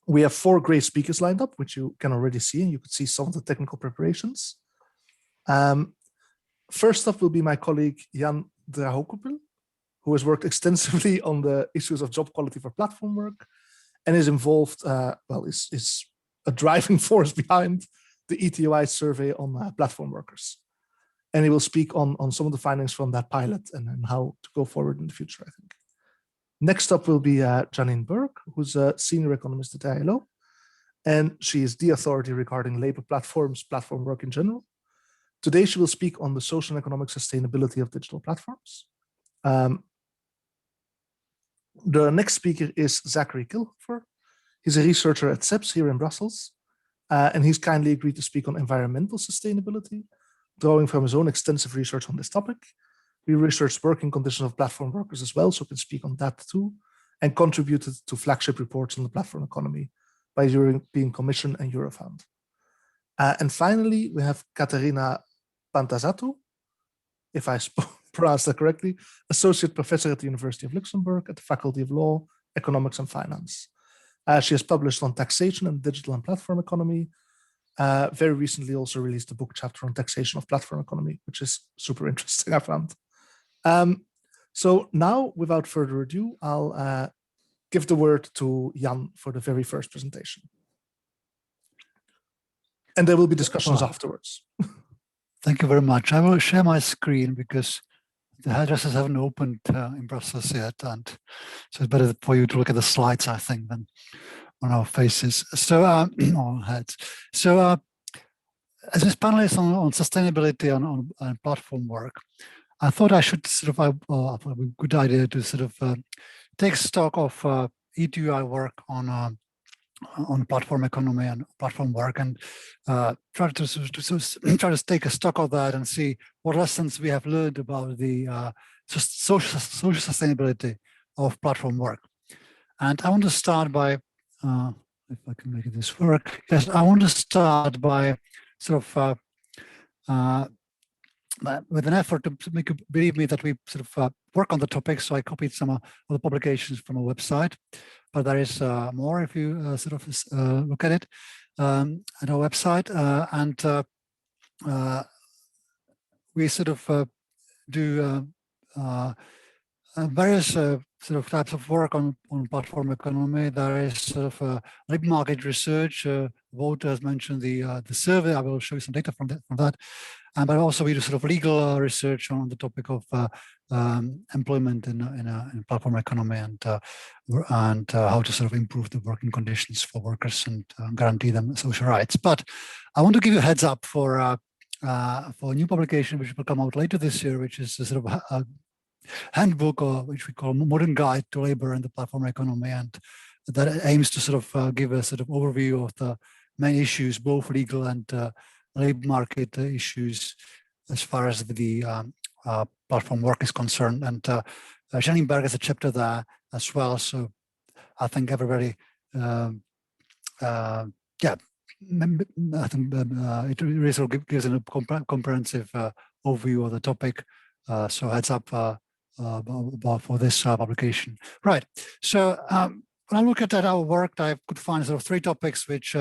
We have 4 great speakers lined up, which you can already see, and you could see some of the technical preparations. First up will be my colleague Jan Drahokopil, who has worked extensively on the issues of job quality for platform work and is involved, is a driving force behind the ETUI survey on platform workers. And he will speak on some of the findings from that pilot and how to go forward in the future, I think. Next up will be Janine Burke, who's a senior economist at ILO, and she is the authority regarding labor platforms, platform work in general. Today, she will speak on the social and economic sustainability of digital platforms. The next speaker is Zachary Kilfer. He's a researcher at CEPS here in Brussels, and he's kindly agreed to speak on environmental sustainability, drawing from his own extensive research on this topic. We researched working conditions of platform workers as well, so can speak on that too, and contributed to flagship reports on the platform economy by European Commission and Eurofound. And finally, we have Katerina Pantazatu, if I pronounced that correctly, associate professor at the University of Luxembourg at the Faculty of Law, Economics and Finance. She has published on taxation and digital and platform economy. Very recently also released a book chapter on taxation of platform economy, which is super interesting, I found. So now, without further ado, I'll give the word to Jan for the very first presentation. And there will be discussions afterwards. Thank you very much. I will share my screen because the hairdressers haven't opened in Brussels yet, and so it's better for you to look at the slides, I think, than on our faces. So, our heads. So, as this panel is on sustainability on platform work, I thought I should sort of a good idea to sort of take stock of ETUI work on platform economy and platform work, and try to take a stock of that and see what lessons we have learned about the social sustainability of platform work. And I want to start by, if I can make this work, yes, I want to start by sort of with an effort to make you believe me that we sort of work on the topic. So I copied some of the publications from a website, but there is more if you sort of look at it at our website. And we sort of do various sort of types of work on platform economy. There is sort of labor market research. Walter has mentioned the survey. I will show you some data from that. But also we do sort of legal research on the topic of employment in platform economy and how to sort of improve the working conditions for workers and guarantee them social rights. But I want to give you a heads up for a new publication which will come out later this year, which is a sort of a handbook, or which we call Modern Guide to Labor and the Platform Economy, and that aims to sort of give a sort of overview of the main issues, both legal and labor market issues, as far as the platform work is concerned. And Schellenberg has a chapter there as well. So I think everybody, yeah, I think it really sort of gives a comprehensive overview of the topic. So heads up for this publication. Right. So when I look at our work, I could find sort of 3 topics which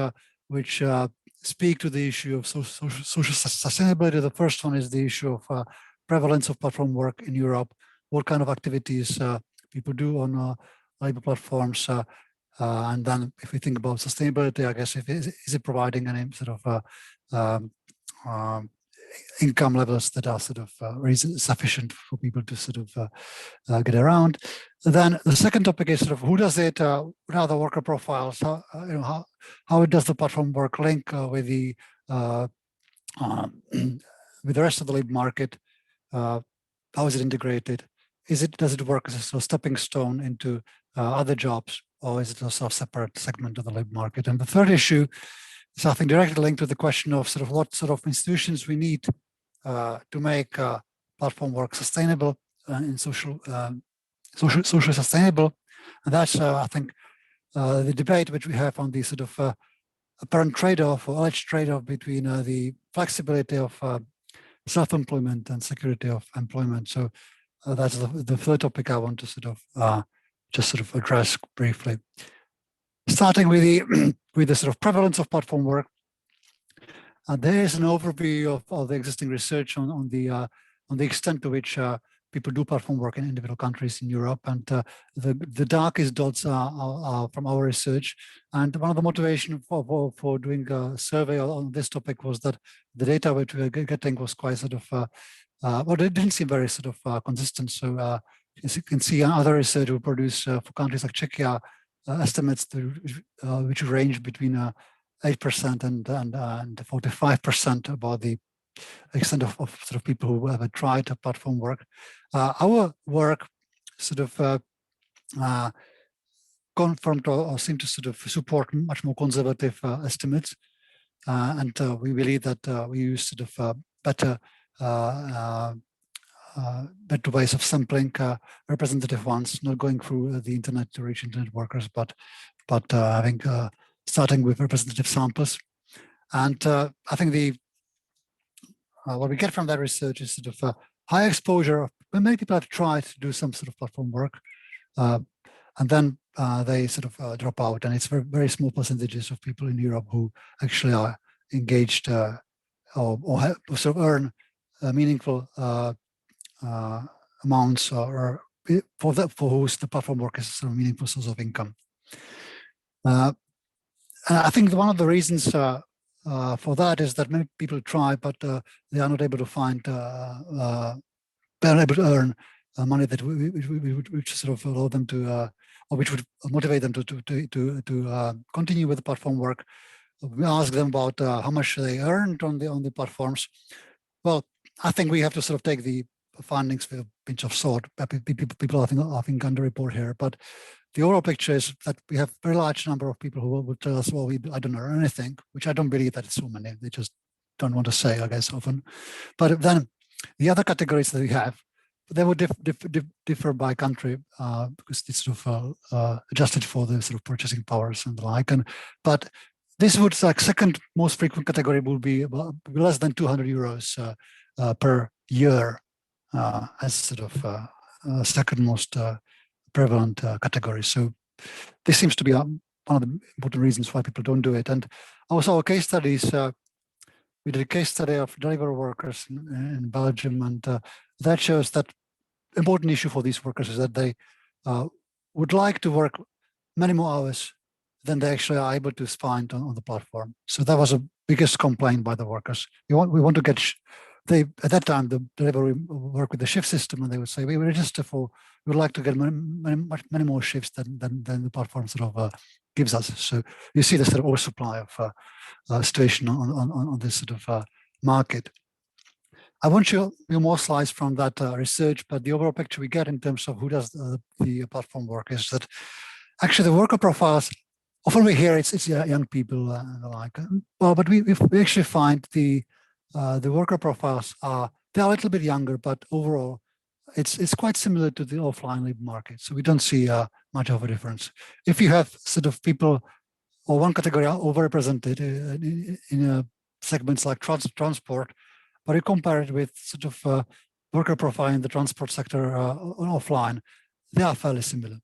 speak to the issue of social sustainability. The first one is the issue of prevalence of platform work in Europe, what kind of activities people do on labor platforms, and then if we think about sustainability, I guess is it providing any sort of income levels that are sort of sufficient for people to sort of get around. And then the second topic is sort of who does it, what are the worker profiles, how does the platform work link with the rest of the labor market, how is it integrated, does it work as a sort of stepping stone into other jobs, or is it a sort of separate segment of the labor market? And the third issue is, I think, directly linked to the question of sort of what sort of institutions we need to make platform work sustainable and socially sustainable. And that's, I think, the debate which we have on the sort of apparent trade-off or alleged trade-off between the flexibility of self-employment and security of employment. So that's the third topic I want to sort of just sort of address briefly. starting with the with the sort of prevalence of platform work. There is an overview of the existing research on the extent to which people do platform work in individual countries in Europe, and the darkest dots are from our research. And one of the motivation for doing a survey on this topic was that the data which we were getting was quite sort of well, it didn't seem very sort of consistent. So as you can see, other research we produce for countries like Czechia estimates which range between 8% and 45% about the extent of sort of people who have tried platform work. Our work sort of confirmed or seemed to sort of support much more conservative estimates, and we believe that we use sort of better ways of sampling representative ones, not going through the internet to reach internet workers, but having starting with representative samples. And I think the what we get from that research is sort of high exposure. When many people have tried to do some sort of platform work, and then they sort of drop out, and it's very, very small percentages of people in Europe who actually are engaged or sort of earn meaningful amounts or for whose the platform work is a sort of meaningful source of income. I think one of the reasons for that is that many people try, but they are not able to find, they're unable to earn money that which sort of allow them to, or which would motivate them to continue with the platform work. We ask them about how much they earned on the platforms. Well, I think we have to sort of take the findings with a pinch of salt. People I think underreport here, but the overall picture is that we have a very large number of people who will tell us, well, I don't earn anything, which I don't believe that it's so many. They just don't want to say, I guess, often. But then the other categories that we have, they would differ by country because it's sort of adjusted for the sort of purchasing powers and the like. But this would, like, second most frequent category would be less than 200 euros per year as sort of second most prevalent category. So this seems to be one of the important reasons why people don't do it. And also our case studies, we did a case study of delivery workers in Belgium, and that shows that important issue for these workers is that they would like to work many more hours than they actually are able to find on the platform. So that was the biggest complaint by the workers. We want to get, at that time, the delivery work with the shift system, and they would say, we register for, we would like to get many more shifts than the platform sort of gives us. So you see the sort of oversupply of situation on this sort of market. I won't show you more slides from that research, but the overall picture we get in terms of who does the platform work is that actually the worker profiles, often we hear it's young people and the like. Well, but we actually find the worker profiles they're a little bit younger, but overall it's quite similar to the offline labor market. So we don't see much of a difference. If you have sort of people or one category are overrepresented in segments like transport, but you compare it with sort of worker profile in the transport sector offline, they are fairly similar.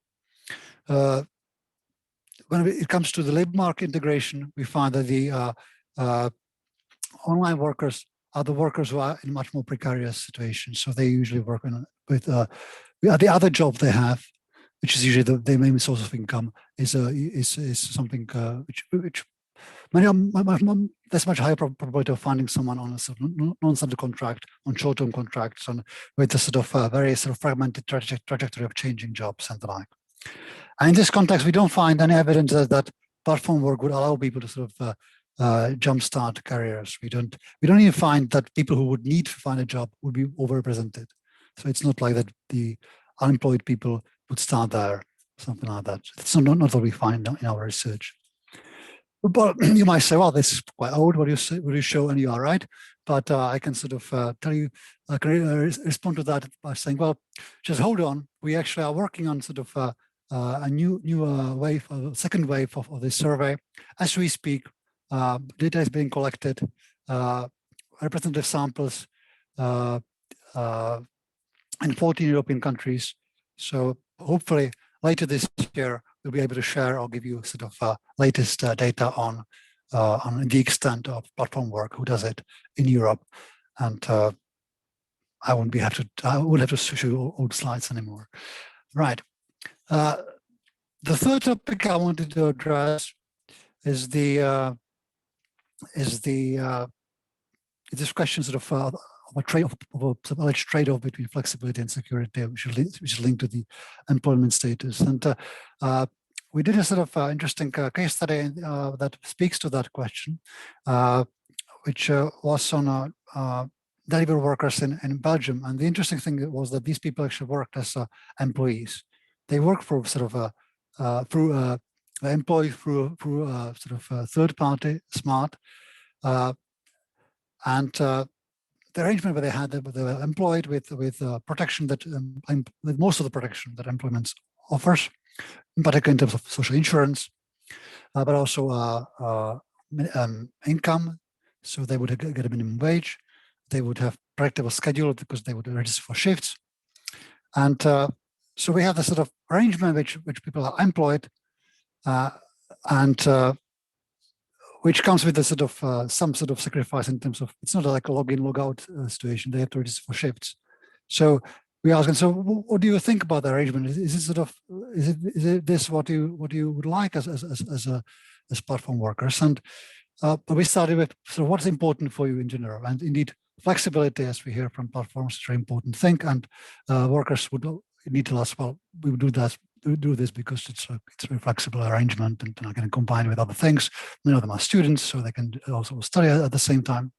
When it comes to the labor market integration, we find that the online workers are the workers who are in much more precarious situations. So they usually work with the other job they have, which is usually their main source of income, is something which there's much higher probability of finding someone on a sort of non-standard contract, on short-term contracts, and with a sort of very sort of fragmented trajectory of changing jobs and the like. And in this context, we don't find any evidence that platform work would allow people to sort of jumpstart careers. We don't even find that people who would need to find a job would be overrepresented. So it's not like that the unemployed people would start there, something like that. It's not what we find in our research. But you might say, well, this is quite old, what you show, and you are right. But I can sort of tell you, I can respond to that by saying, well, just hold on. We actually are working on sort of a new wave, a second wave of this survey. As we speak, data is being collected, representative samples in 14 European countries. So hopefully later this year, we'll be able to share or give you sort of latest data on the extent of platform work, who does it in Europe, and I wouldn't have to show you old slides anymore. Right. The third topic I wanted to address is this question sort of a trade-off, of an alleged trade-off between flexibility and security, which is linked to the employment status. And we did a sort of interesting case study that speaks to that question, which was on delivery workers in Belgium. And the interesting thing was that these people actually worked as employees. They work for sort of employed through sort of a third party, smart, and the arrangement where they had, they were employed with protection that with most of the protection that employment offers, in particular in terms of social insurance, but also income. So they would get a minimum wage. They would have predictable schedule because they would register for shifts, and so we have this sort of arrangement which people are employed, and which comes with a sort of some sort of sacrifice in terms of, it's not like a log-in, log-out situation. They have to register for shifts. So we ask them, so what do you think about the arrangement? Is it sort of, is it this what you would like as platform workers? And but we started with, so what's important for you in general? And indeed, flexibility, as we hear from platforms, is a very important thing. And workers would need to ask, well, we would do this because it's a very flexible arrangement, and I can combine with other things. Many of them are students, so they can also study at the same time.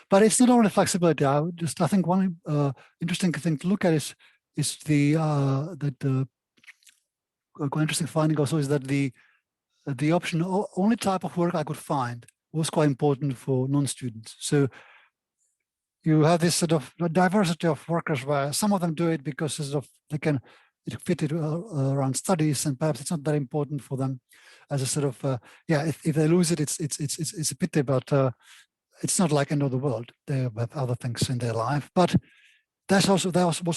But it's not only flexibility. I think one interesting thing to look at is quite interesting finding also is that the option only type of work I could find was quite important for non-students. So you have this sort of diversity of workers where some of them do it because sort of they can fit it around studies, and perhaps it's not that important for them as a sort of if they lose it, it's a pity, but it's not like end of the world. They have other things in their life. But there was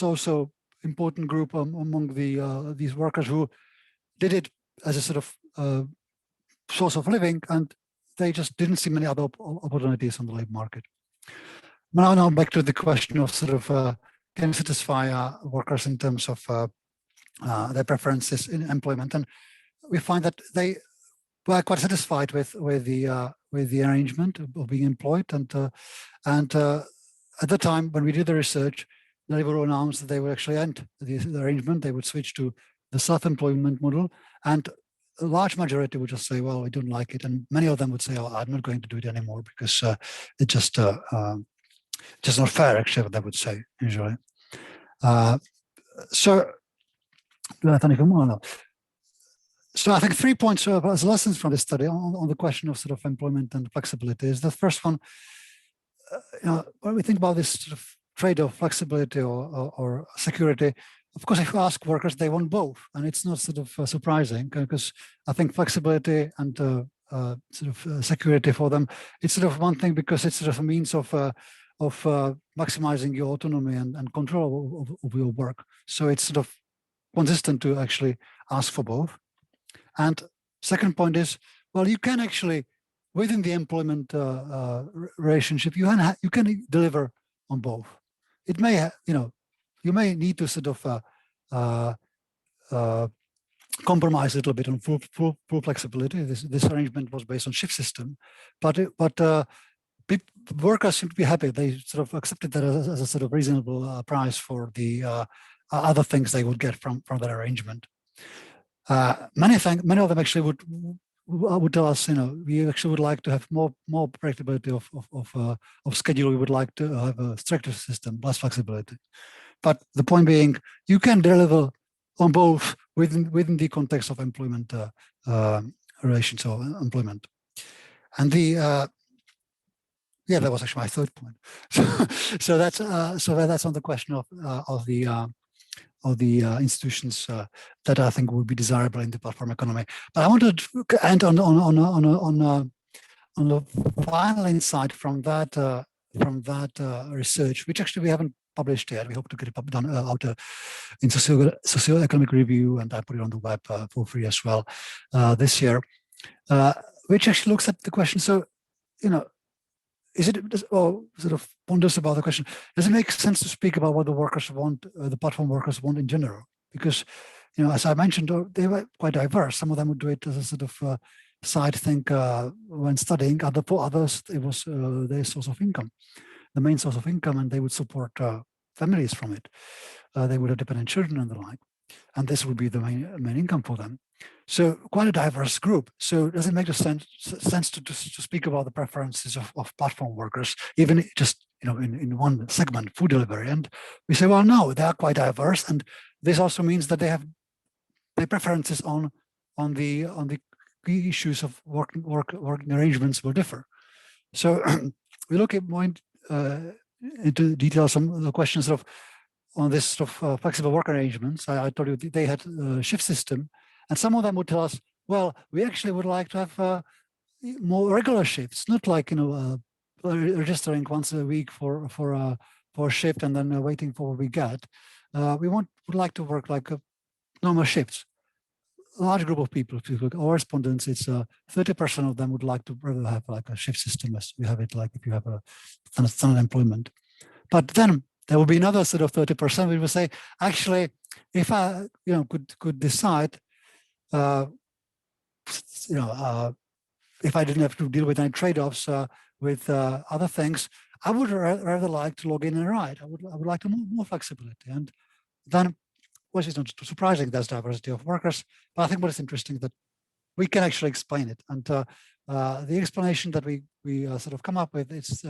also important group among these workers who did it as a sort of source of living, and they just didn't see many other opportunities on the labor market. Now back to the question of sort of can satisfy workers in terms of their preferences in employment, and we find that they were quite satisfied with the arrangement of being employed, and at the time when we did the research, they were announced that they would actually end the arrangement. They would switch to the self-employment model, and a large majority would just say, well, we don't like it, and many of them would say, oh, I'm not going to do it anymore because it's just not fair, actually, what they would say usually. So I think 3 points as lessons from this study on the question of sort of employment and flexibility is the first one. When we think about this sort of trade-off, flexibility or security, of course, if you ask workers, they want both, and it's not sort of surprising because I think flexibility and sort of security for them, it's sort of one thing because it's sort of a means of maximizing your autonomy and control of your work. So it's sort of consistent to actually ask for both. And second point is, well, you can actually, within the employment relationship, you can deliver on both. It may, you may need to sort of compromise a little bit on full flexibility. This arrangement was based on shift system, but workers should be happy. They sort of accepted that as a sort of reasonable price for the other things they would get from that arrangement. Many of them actually would tell us, we actually would like to have more predictability of schedule. We would like to have a stricter system, less flexibility. But the point being, you can deliver on both within the context of employment relations or employment. And that was actually my third point. So that's on the question of the institutions that I think would be desirable in the platform economy. But I wanted to end on the final insight from that research, which actually we haven't published yet. We hope to get it done out in socio-economic review, and I put it on the web for free as well this year, which actually looks at the question. So, is it, or sort of ponders about the question, does it make sense to speak about what the workers want, the platform workers want in general? Because, as I mentioned, they were quite diverse. Some of them would do it as a sort of side thing when studying. For others, it was their source of income, the main source of income, and they would support families from it. They would have dependent children and the like, and this would be the main income for them. So quite a diverse group. So does it make sense to speak about the preferences of platform workers, even just in one segment, food delivery? And we say, well, no, they are quite diverse, and this also means that they have their preferences on the key issues of working arrangements will differ. So we look at more into detail some of the questions of on this sort of flexible work arrangements. I told you they had a shift system, and some of them would tell us, well, we actually would like to have more regular shifts, not like registering once a week for a shift and then waiting for what we get. We would like to work like normal shifts. A large group of people, if you look at our respondents, it's 30% of them would like to rather have like a shift system as we have it, like if you have a standard employment. But then there will be another sort of 30%. We will say, actually, if I could decide, if I didn't have to deal with any trade-offs with other things, I would rather like to log in and write. I would like to more flexibility. And then, which is not too surprising, there's diversity of workers. But I think what is interesting that we can actually explain it. And the explanation that we sort of come up with, it's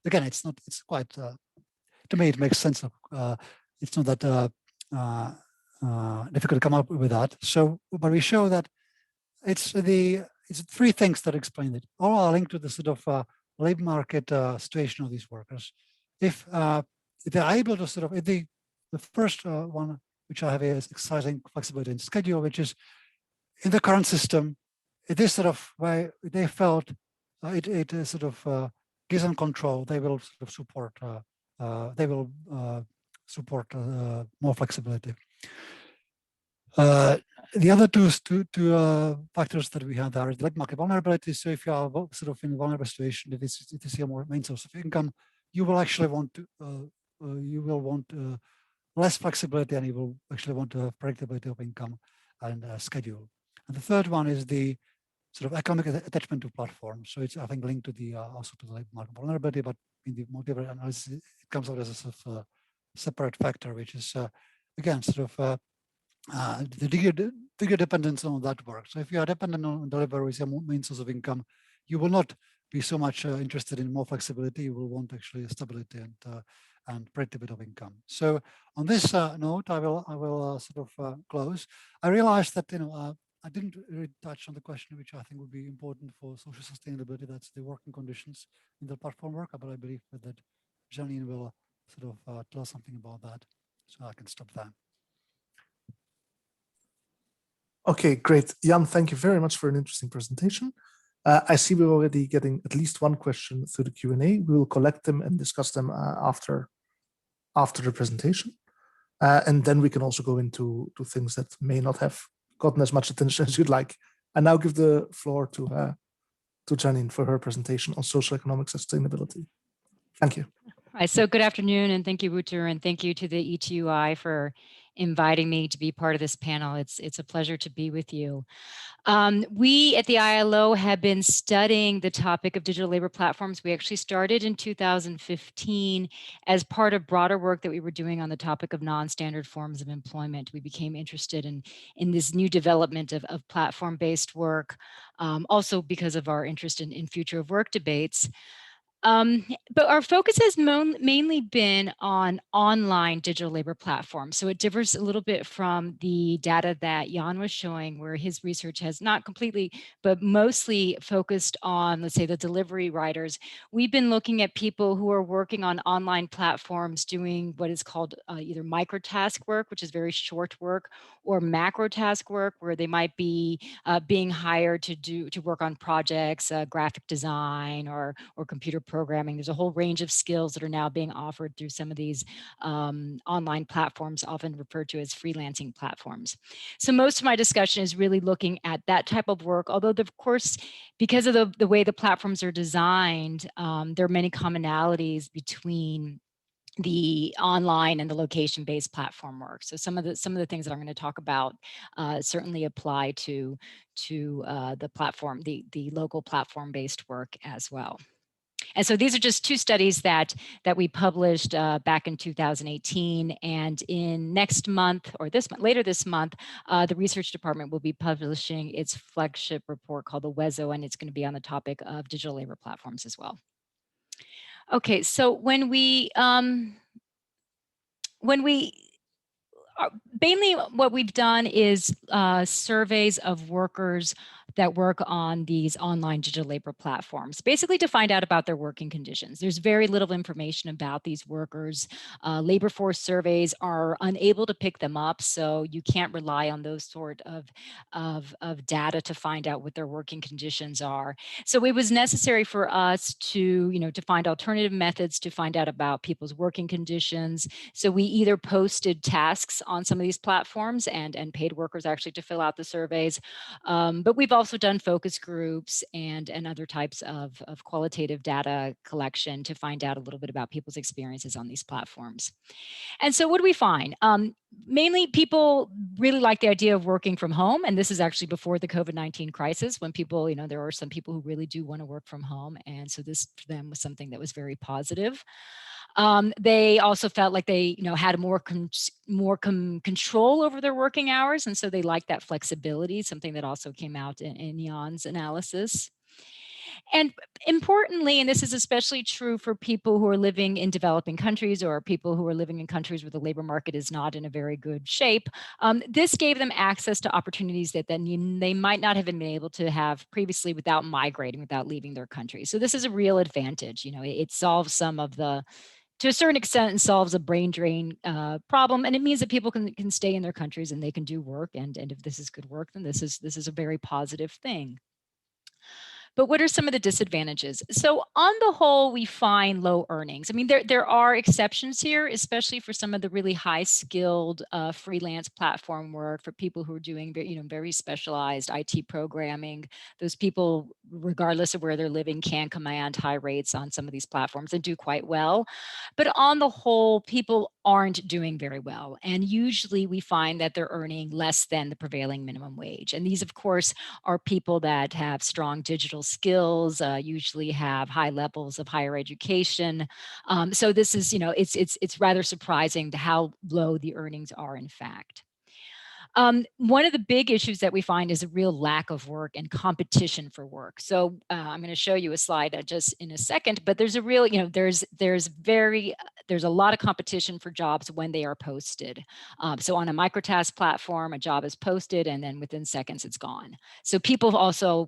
again, it's quite to me, it makes sense. It's not that difficult to come up with that. So, but we show that it's three things that explain it. All are linked to the sort of labor market situation of these workers. If they're able to sort of, the first one, which I have here, is exercising flexibility in schedule, which is in the current system, it is sort of where they felt it sort of gives them control. They will sort of support. They will support more flexibility. The other two factors that we have there is like market vulnerability. So if you are sort of in a vulnerable situation, if this is your main source of income, you will actually want to less flexibility, and you will actually want to have predictability of income and schedule. And the third one is the sort of economic attachment to platforms. So it's, I think, linked to the also to the labor market vulnerability, but in the multivariate analysis, it comes out as a sort of separate factor, which is again sort of the degree dependence on that work. So if you are dependent on delivery as your main source of income, you will not be so much interested in more flexibility. You will want actually stability and predictability of income. So on this note, I will sort of close. I realized that I didn't really touch on the question which I think would be important for social sustainability. That's the working conditions in the platform work. But I believe that Janine will sort of tell us something about that. So I can stop there. Okay, great. Jan, thank you very much for an interesting presentation. I see we're already getting at least one question through the Q&A. We will collect them and discuss them after the presentation. And then we can also go into things that may not have gotten as much attention as you'd like. I now give the floor to Janine for her presentation on socioeconomic sustainability. Thank you. Hi, so good afternoon, and thank you, Wouter, and thank you to the ETUI for inviting me to be part of this panel. It's a pleasure to be with you. We at the ILO have been studying the topic of digital labor platforms. We actually started in 2015 as part of broader work that we were doing on the topic of non-standard forms of employment. We became interested in this new development of platform-based work, also because of our interest in future of work debates. But our focus has mainly been on online digital labor platforms. So it differs a little bit from the data that Jan was showing, where his research has not completely, but mostly focused on, let's say, the delivery riders. We've been looking at people who are working on online platforms doing what is called either microtask work, which is very short work, or macro task work, where they might be being hired to work on projects, graphic design or computer programming. There's a whole range of skills that are now being offered through some of these online platforms, often referred to as freelancing platforms. So most of my discussion is really looking at that type of work, although of course, because of the way the platforms are designed, there are many commonalities between the online and the location-based platform work. So some of the things that I'm going to talk about certainly apply to the platform, the local platform-based work as well. And so these are just two studies that we published back in 2018, and in next month or this month, later this month, the research department will be publishing its flagship report called the WESO, and it's going to be on the topic of digital labor platforms as well. Okay, so when we mainly what we've done is surveys of workers that work on these online digital labor platforms, basically to find out about their working conditions. There's very little information about these workers. Labor force surveys are unable to pick them up, so you can't rely on those sort of data to find out what their working conditions are. So it was necessary for us to, to find alternative methods to find out about people's working conditions. So we either posted tasks on some of these platforms and paid workers actually to fill out the surveys, but we've also done focus groups and other types of qualitative data collection to find out a little bit about people's experiences on these platforms. And so what do we find? Mainly people really like the idea of working from home. And this is actually before the COVID-19 crisis, when people, there are some people who really do want to work from home. And so this for them was something that was very positive. They also felt like they, had more control over their working hours. And so they liked that flexibility, something that also came out in Jan's analysis. And importantly, and this is especially true for people who are living in developing countries or people who are living in countries where the labor market is not in a very good shape, this gave them access to opportunities that then they might not have been able to have previously without migrating, without leaving their country. So this is a real advantage. It solves some of the, to a certain extent, and solves a brain drain problem, and it means that people can stay in their countries and they can do work. And if this is good work, then this is a very positive thing. But what are some of the disadvantages? So on the whole, we find low earnings. I mean, there are exceptions here, especially for some of the really high-skilled freelance platform work for people who are doing very specialized IT programming. Those people, regardless of where they're living, can command high rates on some of these platforms and do quite well. But on the whole, people aren't doing very well. And usually we find that they're earning less than the prevailing minimum wage. And these, of course, are people that have strong digital skills, usually have high levels of higher education. So this is, it's rather surprising to how low the earnings are in fact. One of the big issues that we find is a real lack of work and competition for work. So I'm going to show you a slide just in a second, but there's a real, there's a lot of competition for jobs when they are posted. So on a microtask platform, a job is posted and then within seconds it's gone. So people also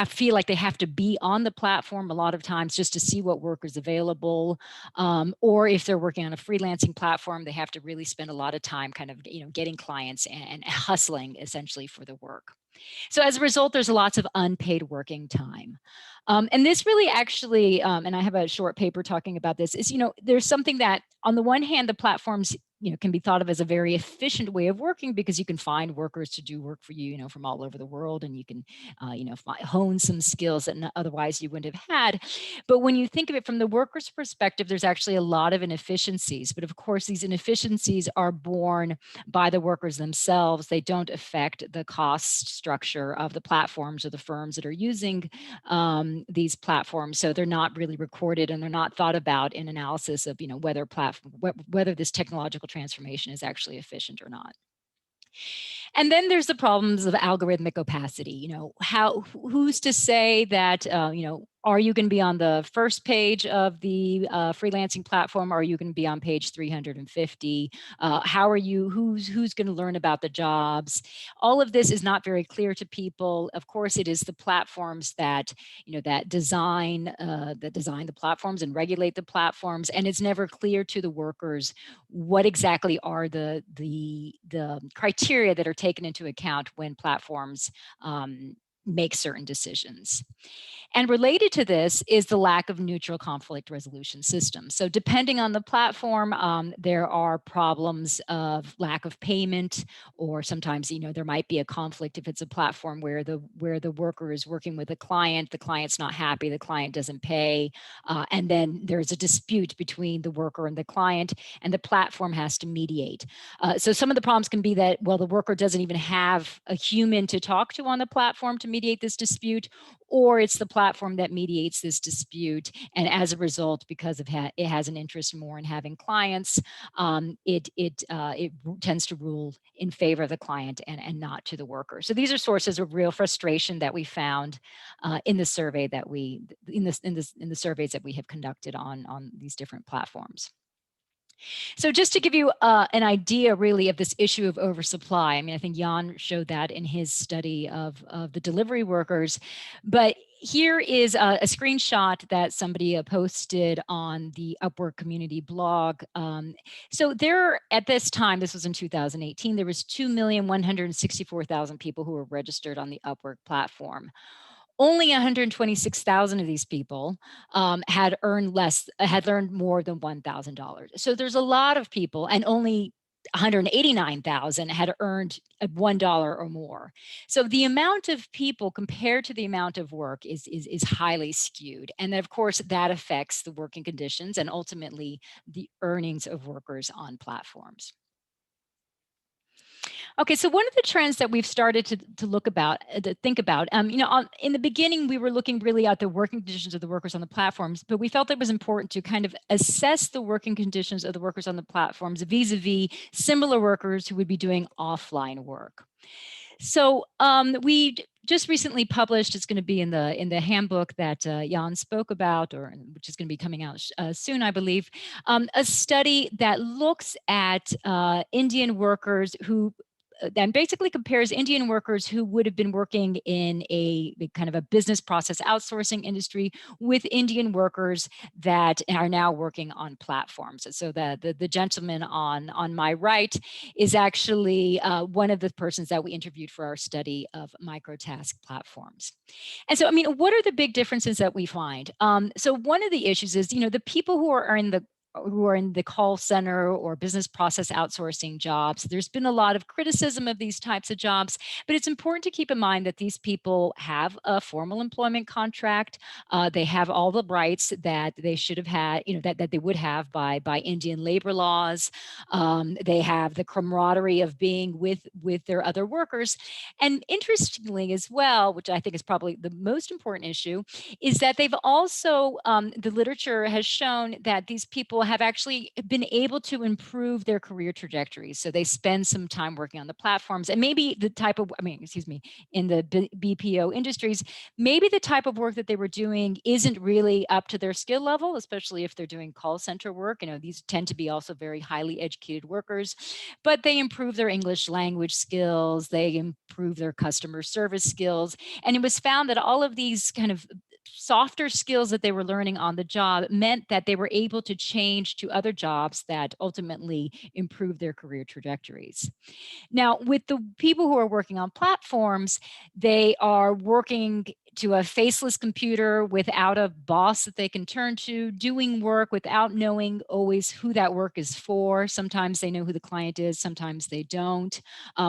feel like they have to be on the platform a lot of times just to see what work is available. Or if they're working on a freelancing platform, they have to really spend a lot of time kind of, getting clients and hustling essentially for the work. So as a result, there's lots of unpaid working time. And this really actually, and I have a short paper talking about this, is, there's something that on the one hand, the platforms, can be thought of as a very efficient way of working because you can find workers to do work for you, from all over the world, and you can, hone some skills that otherwise you wouldn't have had. But when you think of it from the worker's perspective, there's actually a lot of inefficiencies. But of course, these inefficiencies are borne by the workers themselves. They don't affect the cost structure of the platforms or the firms that are using these platforms. So they're not really recorded and they're not thought about in analysis of, whether this technological transformation is actually efficient or not. And then there's the problems of algorithmic opacity. Who's to say that, are you going to be on the first page of the freelancing platform? Or are you going to be on page 350? Who's going to learn about the jobs? All of this is not very clear to people. Of course, it is the platforms that, that design the platforms and regulate the platforms. And it's never clear to the workers what exactly are the criteria that are taken into account when platforms make certain decisions. And related to this is the lack of neutral conflict resolution systems. So depending on the platform, there are problems of lack of payment, or sometimes, there might be a conflict if it's a platform where the worker is working with a client, the client's not happy, the client doesn't pay, and then there's a dispute between the worker and the client, and the platform has to mediate. So some of the problems can be that, well, the worker doesn't even have a human to talk to on the platform to mediate this dispute, or it's the platform that mediates this dispute. And as a result, because it has an interest more in having clients, it tends to rule in favor of the client and not to the worker. So these are sources of real frustration that we found in the survey that in the surveys that we have conducted on these different platforms. So just to give you an idea really of this issue of oversupply, I mean, I think Jan showed that in his study of the delivery workers, but here is a screenshot that somebody posted on the Upwork community blog. So there, at this time, this was in 2018, there was 2,164,000 people who were registered on the Upwork platform. Only 126,000 of these people had earned more than $1,000. So there's a lot of people, and only 189,000 had earned $1 or more. So the amount of people compared to the amount of work is highly skewed. And of course, that affects the working conditions and ultimately the earnings of workers on platforms. Okay, so one of the trends that we've started to think about, in the beginning, we were looking really at the working conditions of the workers on the platforms, but we felt it was important to kind of assess the working conditions of the workers on the platforms vis-a-vis similar workers who would be doing offline work. So we just recently published, it's going to be in the handbook that Jan spoke about, or which is going to be coming out soon, I believe, a study that looks at Indian workers who then basically compares Indian workers who would have been working in a kind of a business process outsourcing industry with Indian workers that are now working on platforms. So the gentleman on my right is actually one of the persons that we interviewed for our study of microtask platforms. And so, I mean, what are the big differences that we find? So one of the issues is, the people who are in the call center or business process outsourcing jobs. There's been a lot of criticism of these types of jobs, but it's important to keep in mind that these people have a formal employment contract. They have all the rights that they should have had, that they would have by Indian labor laws. They have the camaraderie of being with their other workers. And interestingly as well, which I think is probably the most important issue, is that they've also, the literature has shown that these people have actually been able to improve their career trajectories. So they spend some time working on the platforms, and maybe the type of, in the BPO industries, maybe the type of work that they were doing isn't really up to their skill level, especially if they're doing call center work. These tend to be also very highly educated workers, but they improve their English language skills, they improve their customer service skills. And it was found that all of these kind of softer skills that they were learning on the job meant that they were able to change to other jobs that ultimately improved their career trajectories. Now, with the people who are working on platforms, they are working to a faceless computer without a boss that they can turn to, doing work without knowing always who that work is for. Sometimes they know who the client is, sometimes they don't,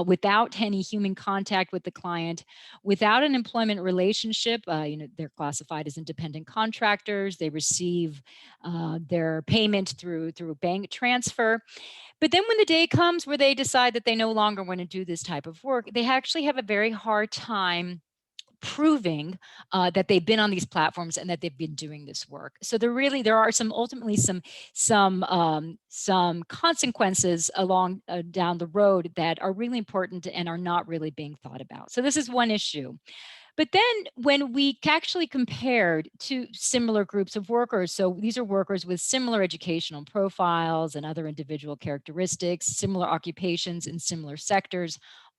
without any human contact with the client, without an employment relationship. They're classified as independent contractors. They receive their payment through bank transfer. But then when the day comes where they decide that they no longer want to do this type of work, they actually have a very hard time proving that they've been on these platforms and that they've been doing this work. So there are ultimately some consequences along down the road that are really important and are not really being thought about. So this is one issue. But then when we actually compared two similar groups of workers, so these are workers with similar educational profiles and other individual characteristics, similar occupations in similar sectors,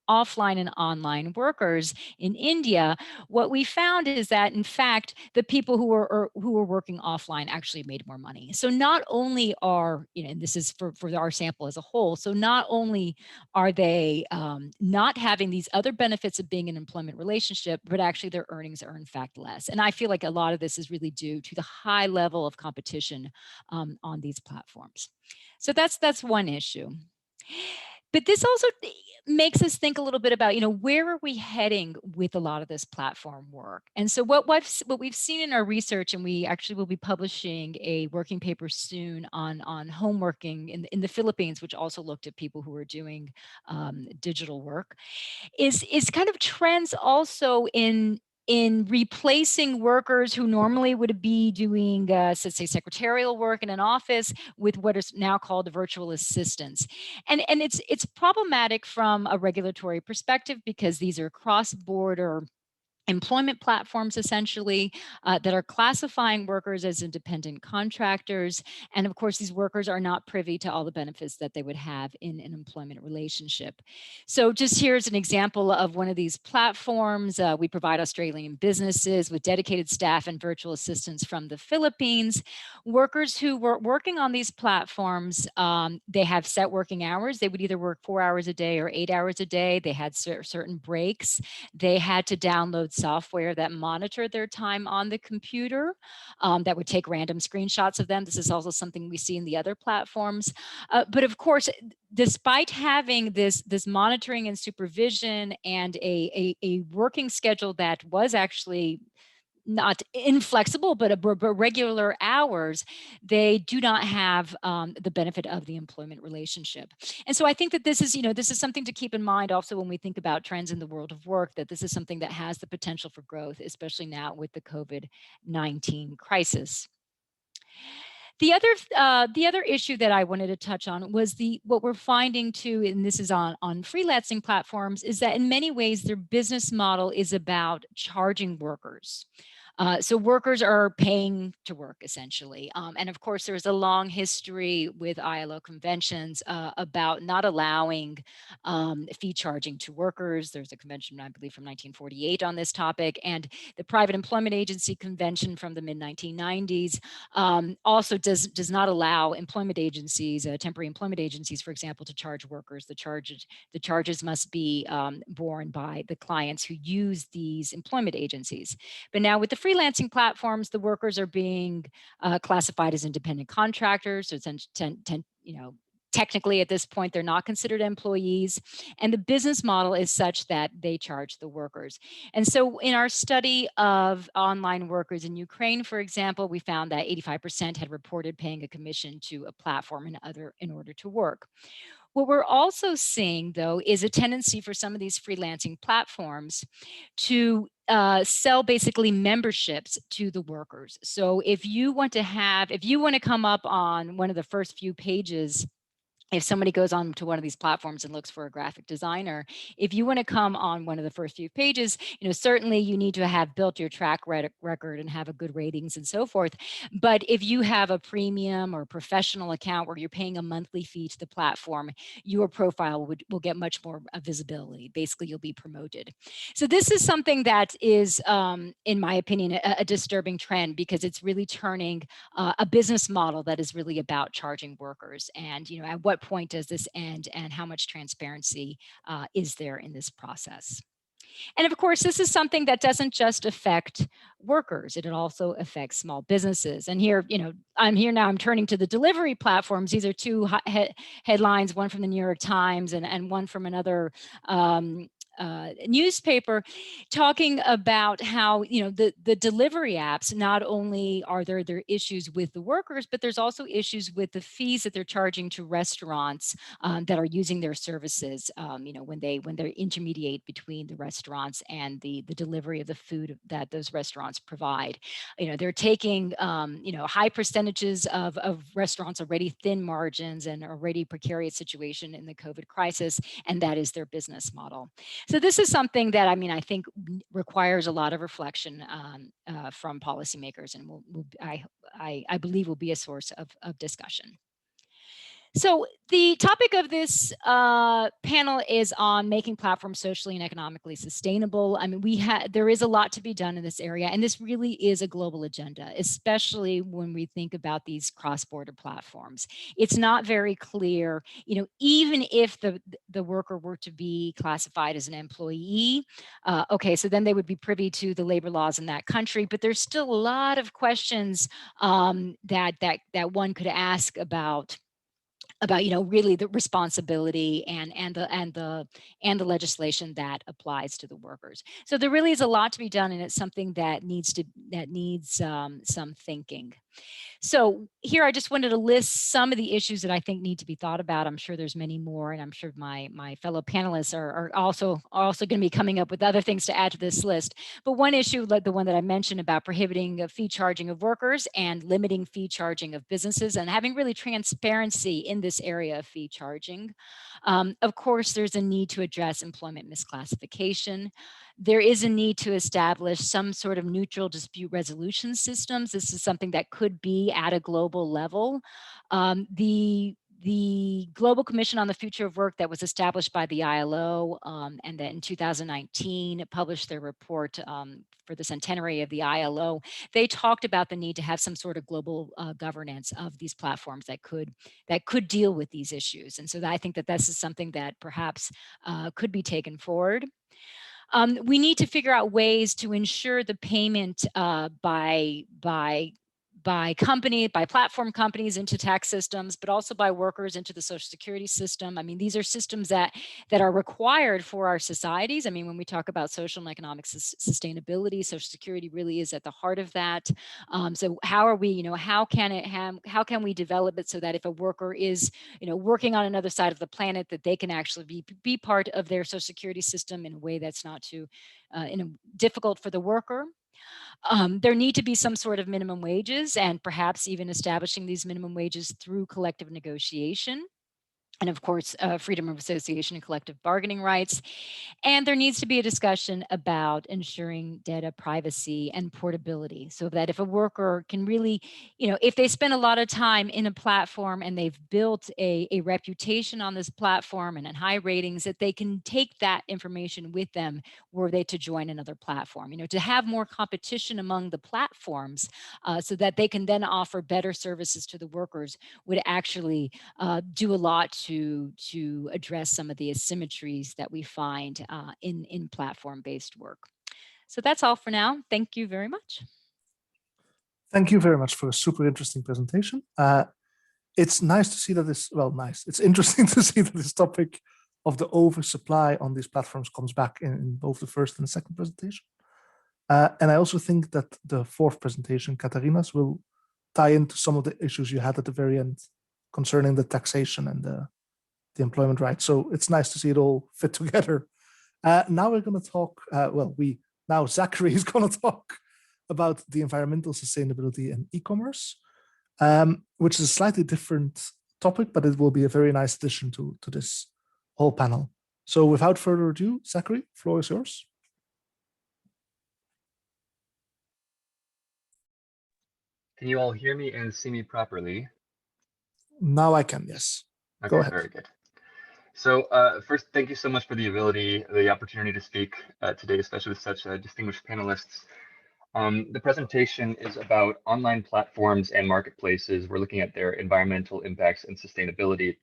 offline and online workers in India, what we found is that, in fact, the people who were working offline actually made more money. So not only are, and this is for our sample as a whole, so not only are they not having these other benefits of being in an employment relationship, but actually their earnings are in fact less. And I feel like a lot of this is really due to the high level of competition on these platforms. So that's one issue. But this also makes us think a little bit about, where are we heading with a lot of this platform work? And so what we've seen in our research, and we actually will be publishing a working paper soon on home working in the Philippines, which also looked at people who are doing digital work, is kind of trends also in replacing workers who normally would be doing, let's say, secretarial work in an office with what is now called virtual assistants. And it's problematic from a regulatory perspective because these are cross-border employment platforms essentially that are classifying workers as independent contractors. And of course, these workers are not privy to all the benefits that they would have in an employment relationship. So just here's an example of one of these platforms. We provide Australian businesses with dedicated staff and virtual assistants from the Philippines. Workers who were working on these platforms, they have set working hours. They would either work 4 hours a day or 8 hours a day. They had certain breaks. They had to download software that monitored their time on the computer, that would take random screenshots of them. This is also something we see in the other platforms. But of course, despite having this monitoring and supervision and a working schedule that was actually not inflexible, but regular hours, they do not have the benefit of the employment relationship. And so I think that this is something to keep in mind also when we think about trends in the world of work, that this is something that has the potential for growth, especially now with the COVID-19 crisis. The other issue that I wanted to touch on was what we're finding too, and this is on freelancing platforms, is that in many ways their business model is about charging workers. So workers are paying to work essentially. And of course, there's a long history with ILO conventions about not allowing fee charging to workers. There's a convention, I believe, from 1948 on this topic. And the Private Employment Agency Convention from the mid-1990s also does not allow employment agencies, temporary employment agencies, for example, to charge workers. The charges must be borne by the clients who use these employment agencies. But now with the freelancing platforms, the workers are being classified as independent contractors. So technically at this point, they're not considered employees. And the business model is such that they charge the workers. And so in our study of online workers in Ukraine, for example, we found that 85% had reported paying a commission to a platform in order to work. What we're also seeing, though, is a tendency for some of these freelancing platforms to sell basically memberships to the workers. So if you want to come up on one of the first few pages, if somebody goes on to one of these platforms and looks for a graphic designer, if you want to come on one of the first few pages, certainly you need to have built your track record and have a good ratings and so forth. But if you have a premium or professional account where you're paying a monthly fee to the platform, your profile will get much more visibility. Basically, you'll be promoted. So this is something that is, in my opinion, a disturbing trend, because it's really turning a business model that is really about charging workers. And at what point does this end, and how much transparency is there in this process? And of course, this is something that doesn't just affect workers, it also affects small businesses. And here, I'm turning to the delivery platforms. These are two headlines, one from the New York Times and one from another newspaper, talking about how the delivery apps, not only are there issues with the workers, but there's also issues with the fees that they're charging to restaurants that are using their services. When they intermediate between the restaurants and the delivery of the food that those restaurants provide. They're taking high percentages of restaurants already thin margins and already precarious situation in the COVID crisis, and that is their business model. So this is something that I think requires a lot of reflection from policymakers, and I believe will be a source of discussion. So the topic of this panel is on making platforms socially and economically sustainable. I mean, there is a lot to be done in this area, and this really is a global agenda, especially when we think about these cross-border platforms. It's not very clear, even if the worker were to be classified as an employee, okay, so then they would be privy to the labor laws in that country, but there's still a lot of questions that one could ask about really the responsibility and the legislation that applies to the workers. So there really is a lot to be done, and it's something that needs some thinking. So here I just wanted to list some of the issues that I think need to be thought about. I'm sure there's many more, and I'm sure my fellow panelists are also going to be coming up with other things to add to this list. But one issue, like the one that I mentioned about prohibiting fee charging of workers and limiting fee charging of businesses, and having really transparency in this area of fee charging. Of course, there's a need to address employment misclassification. There is a need to establish some sort of neutral dispute resolution systems. This is something that could be at a global level. The Global Commission on the Future of Work that was established by the ILO and that in 2019 published their report for the centenary of the ILO, they talked about the need to have some sort of global governance of these platforms that could deal with these issues. And so I think that this is something that perhaps could be taken forward. We need to figure out ways to ensure the payment by platform companies into tax systems, but also by workers into the Social Security system. I mean, these are systems that are required for our societies. I mean, when we talk about social and economic sustainability, Social Security really is at the heart of that. So how are we, how can we develop it so that if a worker is, working on another side of the planet, that they can actually be part of their Social Security system in a way that's not too difficult for the worker. There need to be some sort of minimum wages, and perhaps even establishing these minimum wages through collective negotiation. And of course, freedom of association and collective bargaining rights. And there needs to be a discussion about ensuring data privacy and portability, so that if a worker can really, if they spend a lot of time in a platform and they've built a reputation on this platform and high ratings, that they can take that information with them were they to join another platform, to have more competition among the platforms so that they can then offer better services to the workers would actually do a lot to address some of the asymmetries that we find in platform-based work. So that's all for now. Thank you very much. Thank you very much for a super interesting presentation. It's nice to see that it's interesting to see that this topic of the oversupply on these platforms comes back in both the first and the second presentation. And I also think that the fourth presentation, Katarina's, will tie into some of the issues you had at the very end concerning the taxation and the employment rights. So it's nice to see it all fit together. Now we're going to talk, now Zachary is going to talk about the environmental sustainability and e-commerce, which is a slightly different topic, but it will be a very nice addition to this whole panel. So without further ado, Zachary, floor is yours. Can you all hear me and see me properly? Now I can, yes. Okay, go ahead. Very good. So first, thank you so much for the opportunity to speak today, especially with such distinguished panelists. The presentation is about online platforms and marketplaces. We're looking at their environmental impacts and sustainability.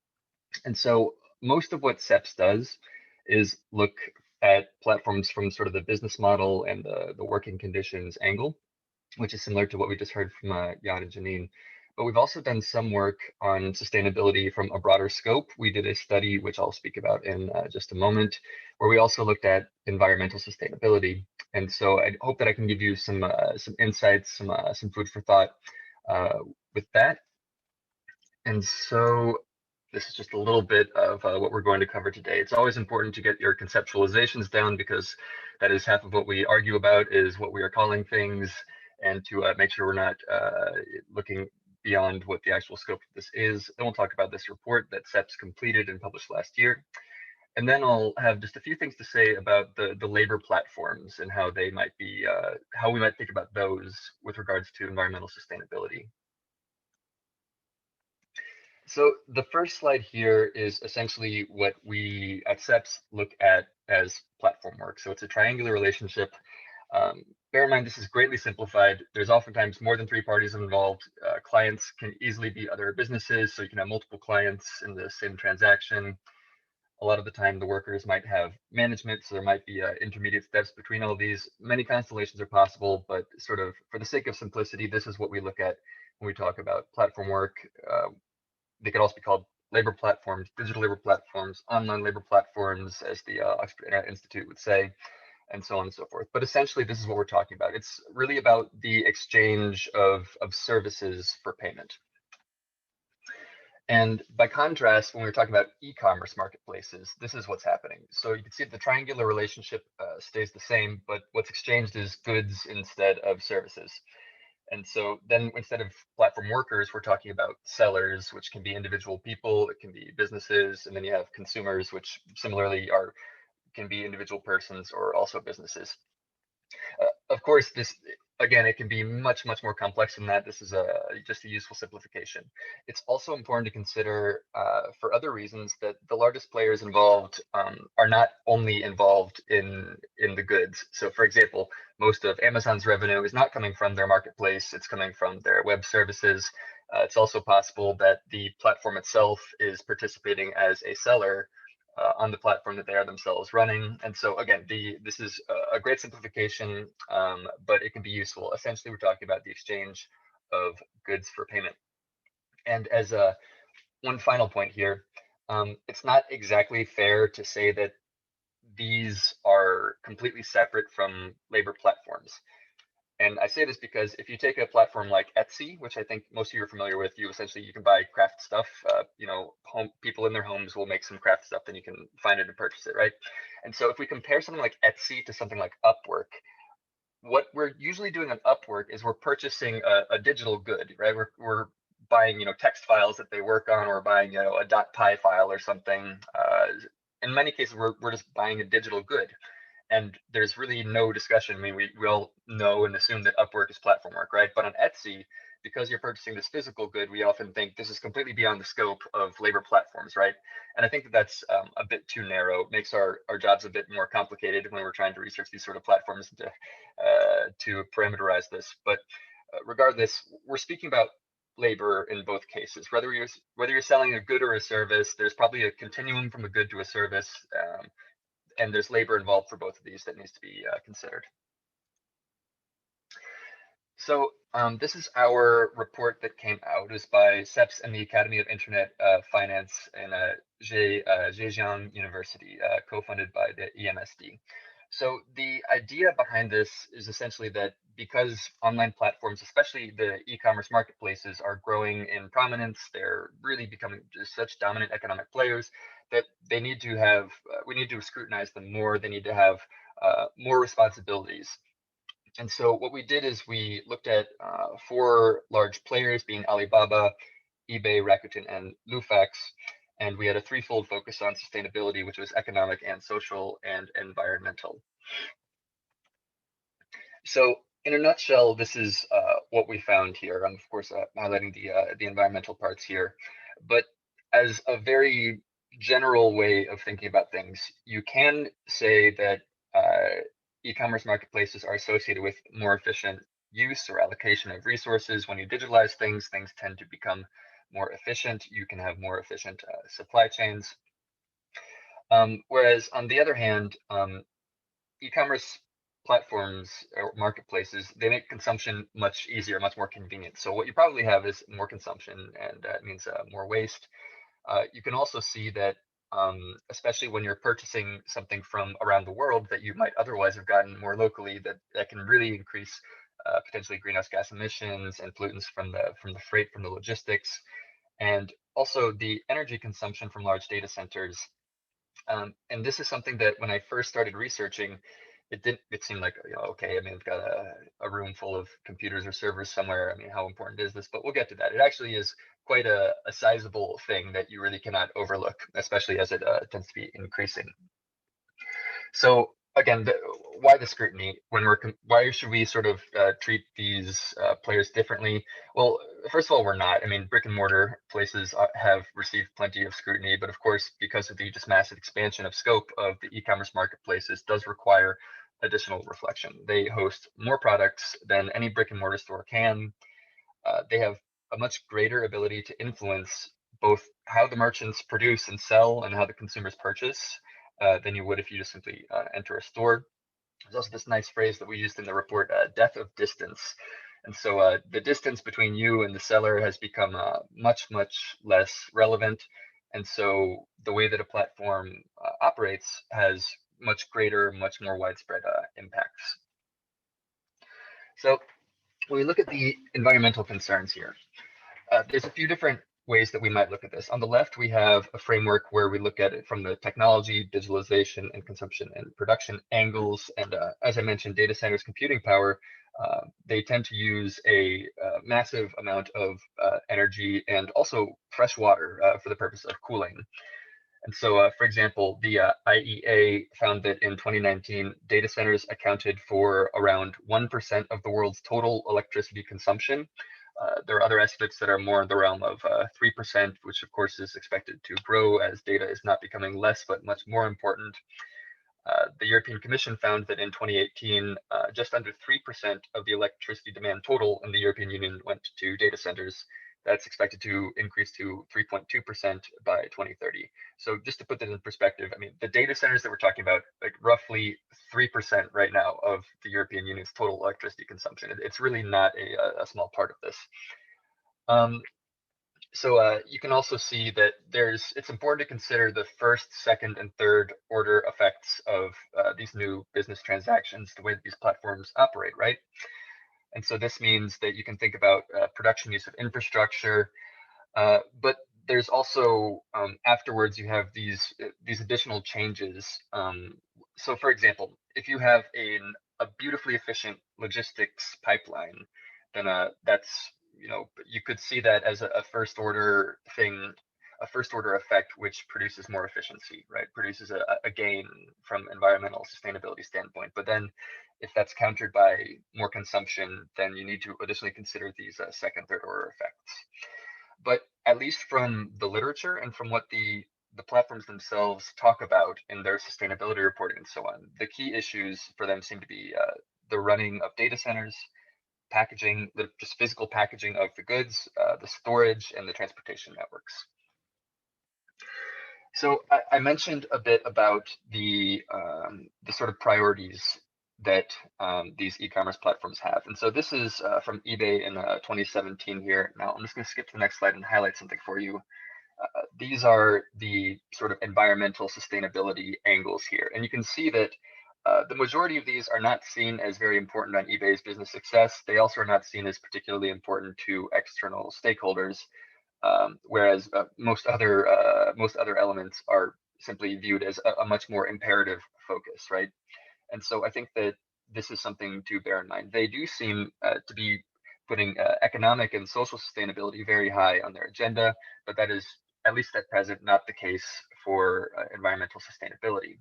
And so most of what CEPS does is look at platforms from sort of the business model and the working conditions angle, which is similar to what we just heard from Jan and Janine. But we've also done some work on sustainability from a broader scope. We did a study, which I'll speak about in just a moment, where we also looked at environmental sustainability. And so I hope that I can give you some insights, some food for thought with that. And so this is just a little bit of what we're going to cover today. It's always important to get your conceptualizations down, because that is half of what we argue about, is what we are calling things, and to make sure we're not looking beyond what the actual scope of this is. Then we'll talk about this report that CEPS completed and published last year. And then I'll have just a few things to say about the labor platforms and how they might be, how we might think about those with regards to environmental sustainability. So the first slide here is essentially what we at CEPS look at as platform work. So it's a triangular relationship. Bear in mind, this is greatly simplified. There's oftentimes more than 3 parties involved. Clients can easily be other businesses, so you can have multiple clients in the same transaction. A lot of the time, the workers might have management, so there might be intermediate steps between all these. Many constellations are possible, but sort of for the sake of simplicity, this is what we look at when we talk about platform work. They could also be called labor platforms, digital labor platforms, online labor platforms, as the Oxford Internet Institute would say, and so on and so forth. But essentially, this is what we're talking about. It's really about the exchange of services for payment. And by contrast, when we're talking about e-commerce marketplaces, this is what's happening. So you can see that the triangular relationship stays the same, but what's exchanged is goods instead of services. And so then instead of platform workers, we're talking about sellers, which can be individual people, it can be businesses, and then you have consumers, which similarly can be individual persons or also businesses. Of course, this, again, it can be much more complex than that. This is just a useful simplification. It's also important to consider, for other reasons, that the largest players involved are not only involved in the goods. So, for example, most of Amazon's revenue is not coming from their marketplace; it's coming from their web services. It's also possible that the platform itself is participating as a seller on the platform that they are themselves running. And so again, this is a great simplification, but it can be useful. Essentially, we're talking about the exchange of goods for payment. And as one final point here, it's not exactly fair to say that these are completely separate from labor platforms. And I say this because if you take a platform like Etsy, which I think most of you are familiar with, you can buy craft stuff. People in their homes will make some craft stuff, then you can find it and purchase it, right? And so if we compare something like Etsy to something like Upwork, what we're usually doing on Upwork is we're purchasing a digital good, right? We're buying text files that they work on, or buying a .py file or something. In many cases, we're just buying a digital good. And there's really no discussion. I mean, we all know and assume that Upwork is platform work, right? But on Etsy, because you're purchasing this physical good, we often think this is completely beyond the scope of labor platforms, right? And I think that that's a bit too narrow. It makes our jobs a bit more complicated when we're trying to research these sort of platforms to parameterize this. But regardless, we're speaking about labor in both cases. Whether you're selling a good or a service, there's probably a continuum from a good to a service. And there's labor involved for both of these that needs to be considered. So this is our report that came out. It was by CEPS and the Academy of Internet Finance in Zhejiang University, co-funded by the EMSD. So the idea behind this is essentially that because online platforms, especially the e-commerce marketplaces, are growing in prominence, they're really becoming just such dominant economic players that they need to have, we need to scrutinize them more. They need to have more responsibilities. And so what we did is we looked at 4 large players, being Alibaba, eBay, Rakuten, and Lufax. And we had a threefold focus on sustainability, which was economic and social and environmental. So in a nutshell, this is what we found here. I'm of course highlighting the environmental parts here, but as a very general way of thinking about things, you can say that e-commerce marketplaces are associated with more efficient use or allocation of resources. When you digitalize things, things tend to become more efficient. You can have more efficient supply chains. Whereas on the other hand, e-commerce platforms or marketplaces, they make consumption much easier, much more convenient. So what you probably have is more consumption, and that means more waste. You can also see that, especially when you're purchasing something from around the world that you might otherwise have gotten more locally, that can really increase potentially greenhouse gas emissions and pollutants from the freight, from the logistics, and also the energy consumption from large data centers. And this is something that when I first started researching, it seemed like, okay, I mean, we've got a room full of computers or servers somewhere. I mean, how important is this? But we'll get to that. It actually is quite a sizable thing that you really cannot overlook, especially as it tends to be increasing. So again, why the scrutiny when why should we sort of treat these players differently? Well, first of all, we're not. I mean, brick and mortar places have received plenty of scrutiny, but of course, because of the just massive expansion of scope of the e-commerce marketplaces does require additional reflection. They host more products than any brick and mortar store can. They have a much greater ability to influence both how the merchants produce and sell and how the consumers purchase than you would if you just simply enter a store. There's also this nice phrase that we used in the report, death of distance. And so the distance between you and the seller has become much, much less relevant. And so the way that a platform operates has much greater, much more widespread impacts. So when we look at the environmental concerns here, there's a few different ways that we might look at this. On the left, we have a framework where we look at it from the technology, digitalization, and consumption and production angles. And as I mentioned, data centers' computing power, they tend to use a massive amount of energy and also fresh water for the purpose of cooling. And so, for example, the IEA found that in 2019, data centers accounted for around 1% of the world's total electricity consumption. There are other estimates that are more in the realm of 3%, which of course is expected to grow as data is not becoming less, but much more important. The European Commission found that in 2018, just under 3% of the electricity demand total in the European Union went to data centers. That's expected to increase to 3.2% by 2030. So just to put that in perspective, I mean, the data centers that we're talking about, like roughly 3% right now of the European Union's total electricity consumption. It's really not a small part of this. So you can also see that it's important to consider the first, second, and third order effects of these new business transactions, the way that these platforms operate, right? And so this means that you can think about production use of infrastructure, but there's also afterwards you have these additional changes. So for example, if you have a beautifully efficient logistics pipeline, then that's, you could see that as a first order thing, a first order effect, which produces more efficiency, right? Produces a gain from environmental sustainability standpoint. But then if that's countered by more consumption, then you need to additionally consider these second, third order effects. But at least from the literature and from what the platforms themselves talk about in their sustainability reporting and so on, the key issues for them seem to be the running of data centers, packaging, the just physical packaging of the goods, the storage, and the transportation networks. So I mentioned a bit about the sort of priorities that these e-commerce platforms have. And so this is from eBay in 2017 here. Now I'm just going to skip to the next slide and highlight something for you. These are the sort of environmental sustainability angles here. And you can see that the majority of these are not seen as very important on eBay's business success. They also are not seen as particularly important to external stakeholders, whereas most other elements are simply viewed as a much more imperative focus, right? And so I think that this is something to bear in mind. They do seem to be putting economic and social sustainability very high on their agenda, but that is, at least at present, not the case for environmental sustainability.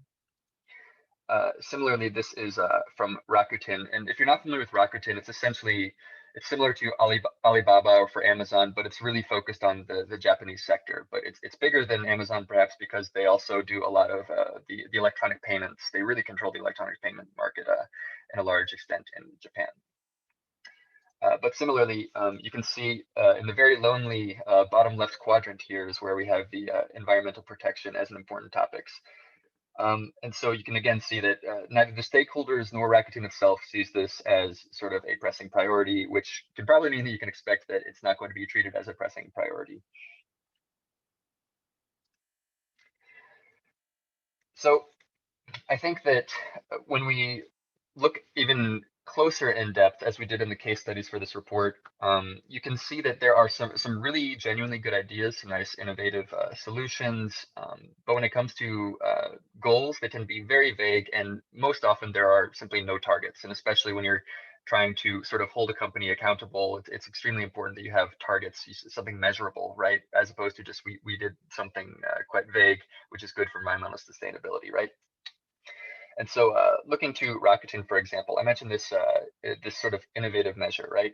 Similarly, this is from Rakuten. And if you're not familiar with Rakuten, it's similar to Alibaba or for Amazon, but it's really focused on the Japanese sector. But it's bigger than Amazon, perhaps because they also do a lot of the electronic payments. They really control the electronic payment market in a large extent in Japan. But similarly, you can see in the very lonely bottom left quadrant here is where we have the environmental protection as an important topics. And so you can again see that neither the stakeholders nor Rakuten itself sees this as sort of a pressing priority, which can probably mean that you can expect that it's not going to be treated as a pressing priority. So I think that when we look even closer in depth, as we did in the case studies for this report, you can see that there are some really genuinely good ideas, some nice innovative solutions. But when it comes to goals, they tend to be very vague, and most often there are simply no targets. And especially when you're trying to sort of hold a company accountable, it's extremely important that you have targets, something measurable, right? As opposed to just we did something quite vague, which is good for environmental sustainability, right? And so looking to Rakuten, for example, I mentioned this, this sort of innovative measure, right?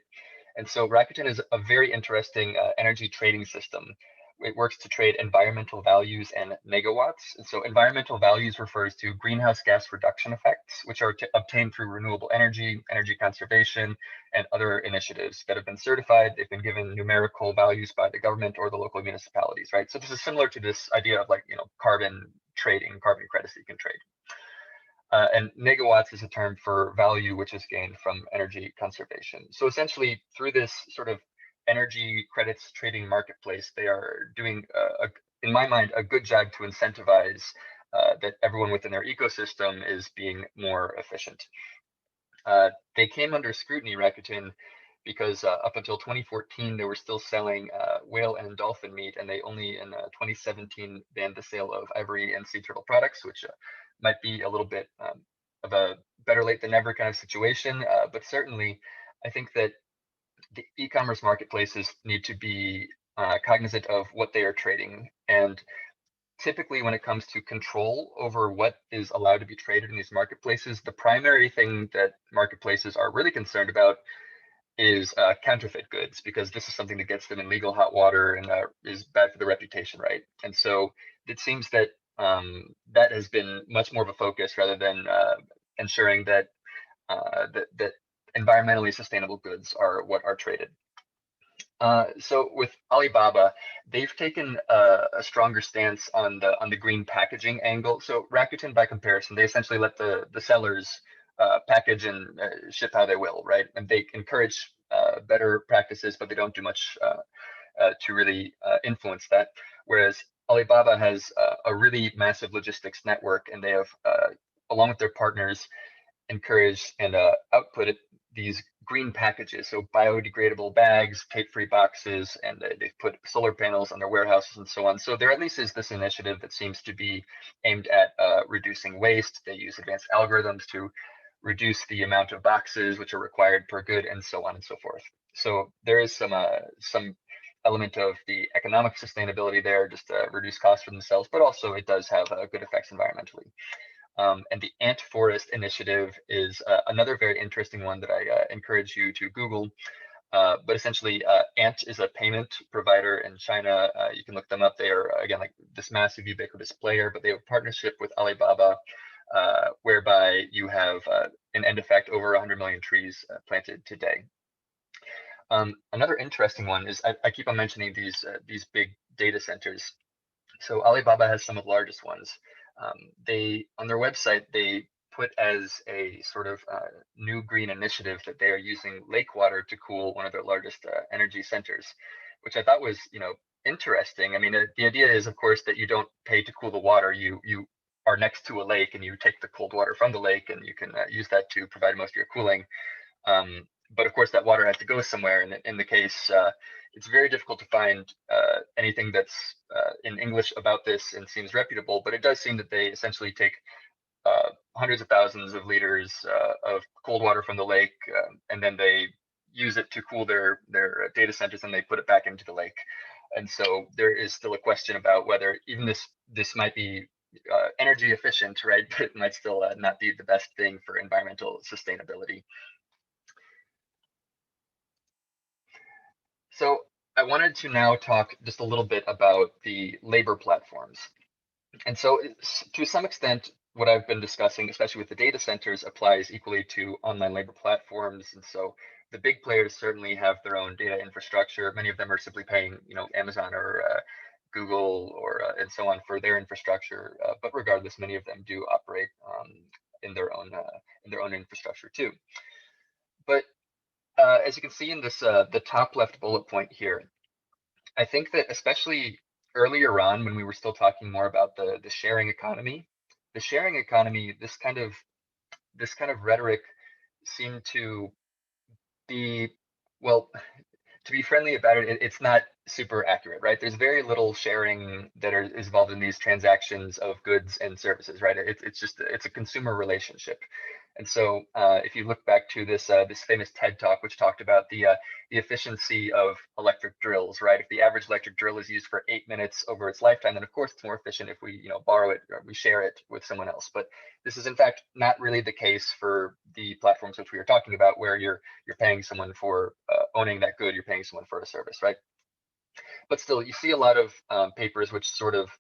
And so Rakuten is a very interesting energy trading system. It works to trade environmental values and megawatts. And so environmental values refers to greenhouse gas reduction effects, which are obtained through renewable energy, energy conservation, and other initiatives that have been certified. They've been given numerical values by the government or the local municipalities, right? So this is similar to this idea of like, carbon trading, carbon credits that you can trade. And megawatts is a term for value which is gained from energy conservation. So essentially, through this sort of energy credits trading marketplace, they are doing, in my mind, a good job to incentivize that everyone within their ecosystem is being more efficient. They came under scrutiny, Rakuten, because up until 2014, they were still selling whale and dolphin meat, and they only in 2017 banned the sale of ivory and sea turtle products, which might be a little bit of a better late than never kind of situation. But certainly, I think that the e-commerce marketplaces need to be cognizant of what they are trading. And typically when it comes to control over what is allowed to be traded in these marketplaces, the primary thing that marketplaces are really concerned about is counterfeit goods, because this is something that gets them in legal hot water and is bad for the reputation, right? And so it seems that that has been much more of a focus rather than ensuring that that environmentally sustainable goods are what are traded. So with Alibaba, they've taken a stronger stance on the green packaging angle. So Rakuten, by comparison, they essentially let the sellers package and ship how they will, right? And they encourage better practices, but they don't do much to really influence that. Whereas Alibaba has a really massive logistics network, and they have, along with their partners, encouraged and outputted these green packages, so biodegradable bags, tape-free boxes, and they've put solar panels on their warehouses and so on. So there at least is this initiative that seems to be aimed at reducing waste. They use advanced algorithms to reduce the amount of boxes which are required per good, and so on and so forth. So there is some element of the economic sustainability there, just to reduce costs for themselves, but also it does have good effects environmentally. And the Ant Forest initiative is another very interesting one that I encourage you to Google. But essentially, Ant is a payment provider in China. You can look them up. They are, again, like this massive ubiquitous player, but they have a partnership with Alibaba, whereby you have, in end effect, over 100 million trees planted today. Another interesting one is, I keep on mentioning these big data centers. So Alibaba has some of the largest ones. They, on their website, they put as a sort of new green initiative that they are using lake water to cool one of their largest energy centers, which I thought was, interesting. I mean, the idea is, of course, that you don't pay to cool the water. You are next to a lake, and you take the cold water from the lake, and you can use that to provide most of your cooling. But of course, that water has to go somewhere. And in the case, it's very difficult to find anything that's in English about this and seems reputable. But it does seem that they essentially take hundreds of thousands of liters of cold water from the lake, and then they use it to cool their data centers, and they put it back into the lake. And so there is still a question about whether even this might be energy efficient, right? But it might still not be the best thing for environmental sustainability. So I wanted to now talk just a little bit about the labor platforms. And so to some extent, what I've been discussing, especially with the data centers, applies equally to online labor platforms. And so the big players certainly have their own data infrastructure. Many of them are simply paying, Amazon or Google or and so on for their infrastructure. But regardless, many of them do operate in their own infrastructure too. But as you can see in this the top left bullet point here, I think that especially earlier on, when we were still talking more about the sharing economy, this kind of rhetoric seemed to be, well, to be friendly about it, it's not super accurate, right? There's very little sharing that is involved in these transactions of goods and services, right? It's a consumer relationship. And so if you look back to this this famous TED talk, which talked about the efficiency of electric drills, right? If the average electric drill is used for 8 minutes over its lifetime, then of course it's more efficient if we borrow it or we share it with someone else. But this is in fact not really the case for the platforms which we are talking about, where you're paying someone for owning that good, you're paying someone for a service, right? But still, you see a lot of papers which sort of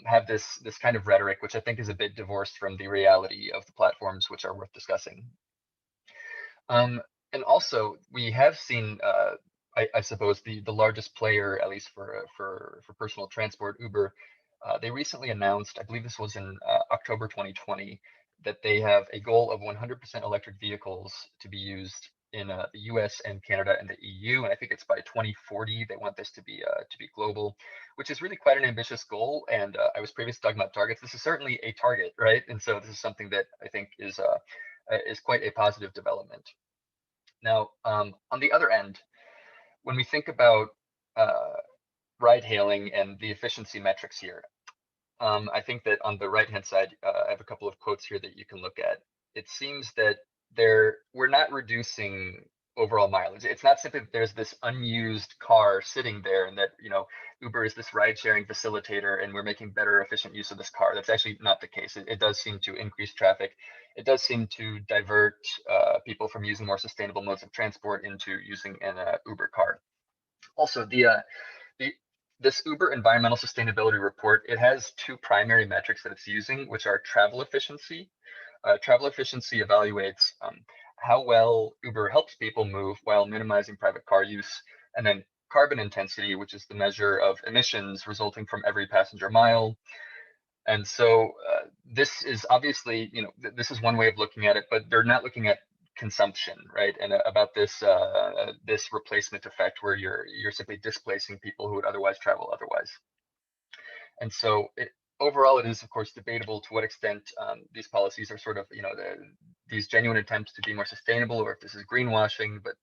have this kind of rhetoric, which I think is a bit divorced from the reality of the platforms, which are worth discussing. And also, we have seen, I suppose, the largest player, at least for personal transport, Uber. They recently announced, I believe this was in October 2020, that they have a goal of 100% electric vehicles to be used in the US and Canada and the EU, and I think it's by 2040 they want this to be global, which is really quite an ambitious goal. And I was previously talking about targets. This is certainly a target, right? And so this is something that I think is quite a positive development. Now, on the other end, when we think about ride hailing and the efficiency metrics here, I think that on the right hand side, I have a couple of quotes here that you can look at. It seems that we're not reducing overall mileage. It's not simply that there's this unused car sitting there and that Uber is this ride sharing facilitator and we're making better efficient use of this car. That's actually not the case. It does seem to increase traffic. It does seem to divert people from using more sustainable modes of transport into using an Uber car. Also, this Uber environmental sustainability report, it has two primary metrics that it's using, which are travel efficiency. Travel efficiency evaluates how well Uber helps people move while minimizing private car use, and then carbon intensity, which is the measure of emissions resulting from every passenger mile. And so this is obviously, this is one way of looking at it, but they're not looking at consumption, right? And about this this replacement effect where you're simply displacing people who would otherwise travel otherwise. And so overall, it is of course debatable to what extent these policies are sort of these genuine attempts to be more sustainable, or if this is greenwashing. But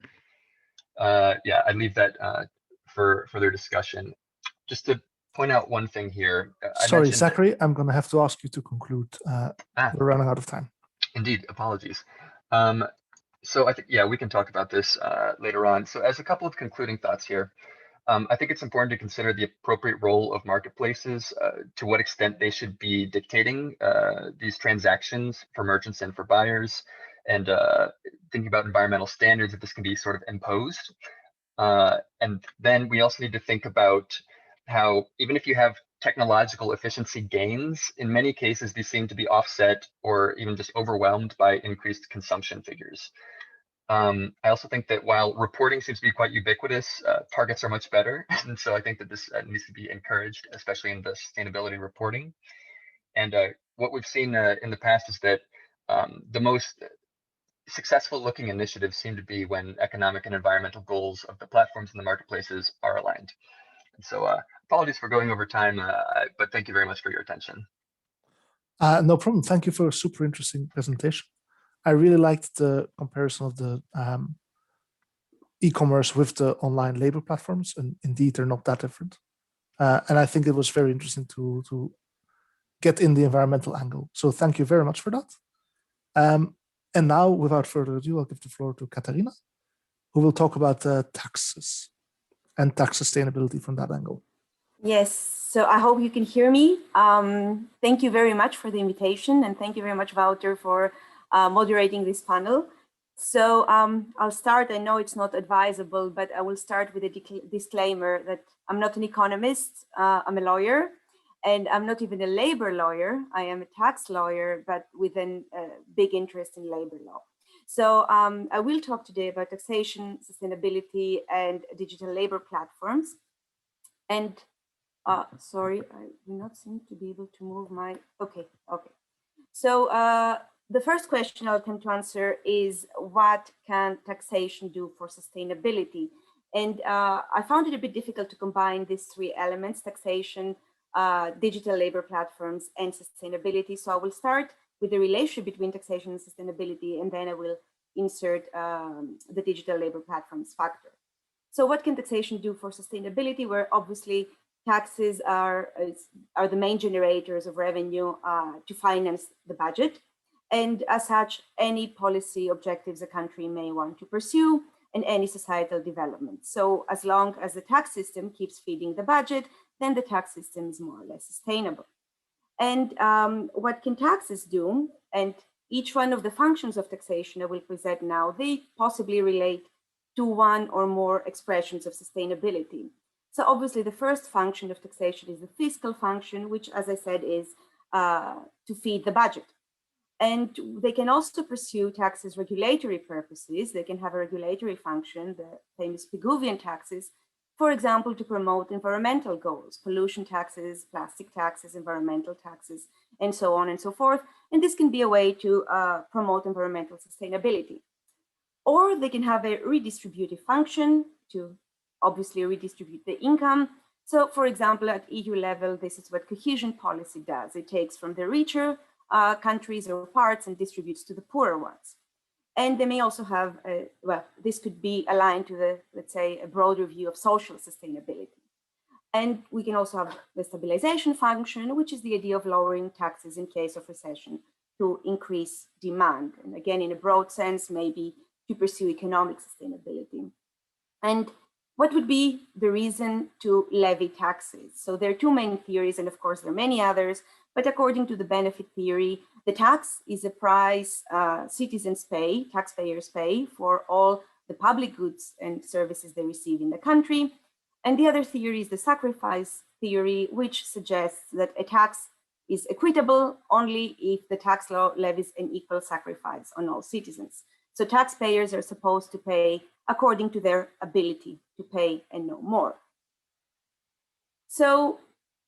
yeah, I leave that for further discussion. Just to point out one thing here. Sorry, Zachary, I'm going to have to ask you to conclude. We're running out of time. Indeed, apologies. So I think, yeah, we can talk about this later on. So as a couple of concluding thoughts here, I think it's important to consider the appropriate role of marketplaces, to what extent they should be dictating these transactions for merchants and for buyers, and thinking about environmental standards, if this can be sort of imposed. And then we also need to think about how, even if you have technological efficiency gains, in many cases, these seem to be offset or even just overwhelmed by increased consumption figures. I also think that while reporting seems to be quite ubiquitous, targets are much better. And so I think that this needs to be encouraged, especially in the sustainability reporting. And what we've seen in the past is that the most successful looking initiatives seem to be when economic and environmental goals of the platforms and the marketplaces are aligned. And so apologies for going over time, but thank you very much for your attention. No problem. Thank you for a super interesting presentation. I really liked the comparison of the e-commerce with the online labor platforms, and indeed they're not that different. And I think it was very interesting to get in the environmental angle. So thank you very much for that. And now, without further ado, I'll give the floor to Katarina, who will talk about taxes and tax sustainability from that angle. Yes, so I hope you can hear me. Thank you very much for the invitation, and thank you very much, Wouter, for moderating this panel. So I'll start. I know it's not advisable, but I will start with a disclaimer that I'm not an economist. I'm a lawyer, and I'm not even a labor lawyer. I am a tax lawyer, but with a big interest in labor law. So I will talk today about taxation, sustainability, and digital labor platforms. And sorry, I do not seem to be able to move my, okay. So the first question I'll attempt to answer is, what can taxation do for sustainability? And I found it a bit difficult to combine these three elements: taxation, digital labor platforms, and sustainability. So I will start with the relationship between taxation and sustainability, and then I will insert the digital labor platforms factor. So what can taxation do for sustainability, where obviously taxes are the main generators of revenue to finance the budget? And as such, any policy objectives a country may want to pursue and any societal development. So as long as the tax system keeps feeding the budget, then the tax system is more or less sustainable. And what can taxes do? And each one of the functions of taxation I will present now, they possibly relate to one or more expressions of sustainability. So obviously the first function of taxation is the fiscal function, which, as I said, is to feed the budget. And they can also pursue taxes regulatory purposes. They can have a regulatory function, the famous Pigouvian taxes, for example, to promote environmental goals, pollution taxes, plastic taxes, environmental taxes, and so on and so forth. And this can be a way to promote environmental sustainability. Or they can have a redistributive function to obviously redistribute the income. So for example, at EU level, this is what cohesion policy does. It takes from the richer countries or parts and distributes to the poorer ones. And they may also have, well, this could be aligned to the, let's say, a broader view of social sustainability. And we can also have the stabilization function, which is the idea of lowering taxes in case of recession to increase demand. And again, in a broad sense, maybe to pursue economic sustainability. And what would be the reason to levy taxes? So there are two main theories, and of course there are many others, but according to the benefit theory, the tax is a price citizens pay, taxpayers pay for all the public goods and services they receive in the country. And the other theory is the sacrifice theory, which suggests that a tax is equitable only if the tax law levies an equal sacrifice on all citizens. So taxpayers are supposed to pay according to their ability to pay and no more. So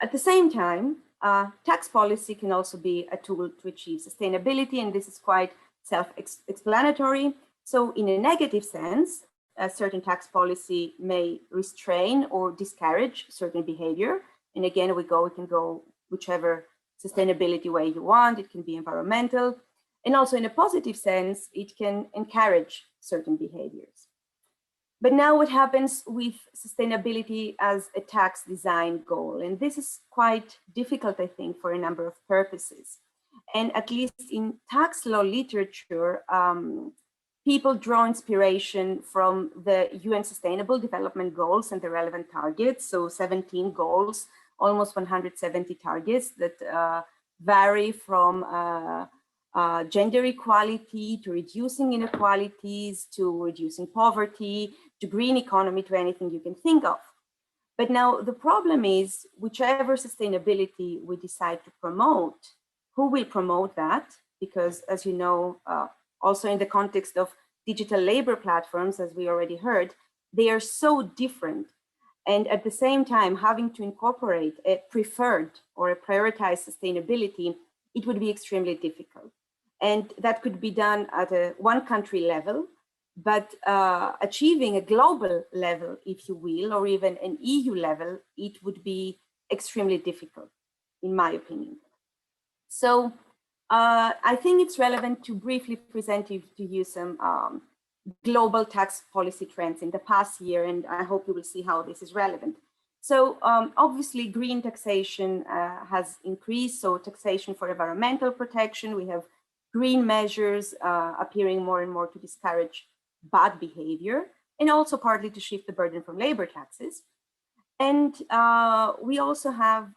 at the same time, tax policy can also be a tool to achieve sustainability, and this is quite self-explanatory. So in a negative sense, a certain tax policy may restrain or discourage certain behavior. And again, we can go whichever sustainability way you want. It can be environmental. And also in a positive sense, it can encourage certain behaviors. But now what happens with sustainability as a tax design goal? And this is quite difficult, I think, for a number of purposes. And at least in tax law literature, people draw inspiration from the UN Sustainable Development Goals and the relevant targets. So 17 goals, almost 170 targets that vary from gender equality to reducing inequalities, to reducing poverty, to green economy, to anything you can think of. But now the problem is, whichever sustainability we decide to promote, who will promote that? Because as you know, also in the context of digital labor platforms, as we already heard, they are so different. And at the same time, having to incorporate a preferred or a prioritized sustainability, it would be extremely difficult. And that could be done at a one country level, but achieving a global level, if you will, or even an EU level, it would be extremely difficult, in my opinion. So I think it's relevant to briefly present to you some global tax policy trends in the past year, and I hope you will see how this is relevant. So obviously green taxation has increased, so taxation for environmental protection, we have green measures appearing more and more to discourage bad behavior, and also partly to shift the burden from labor taxes. And we also have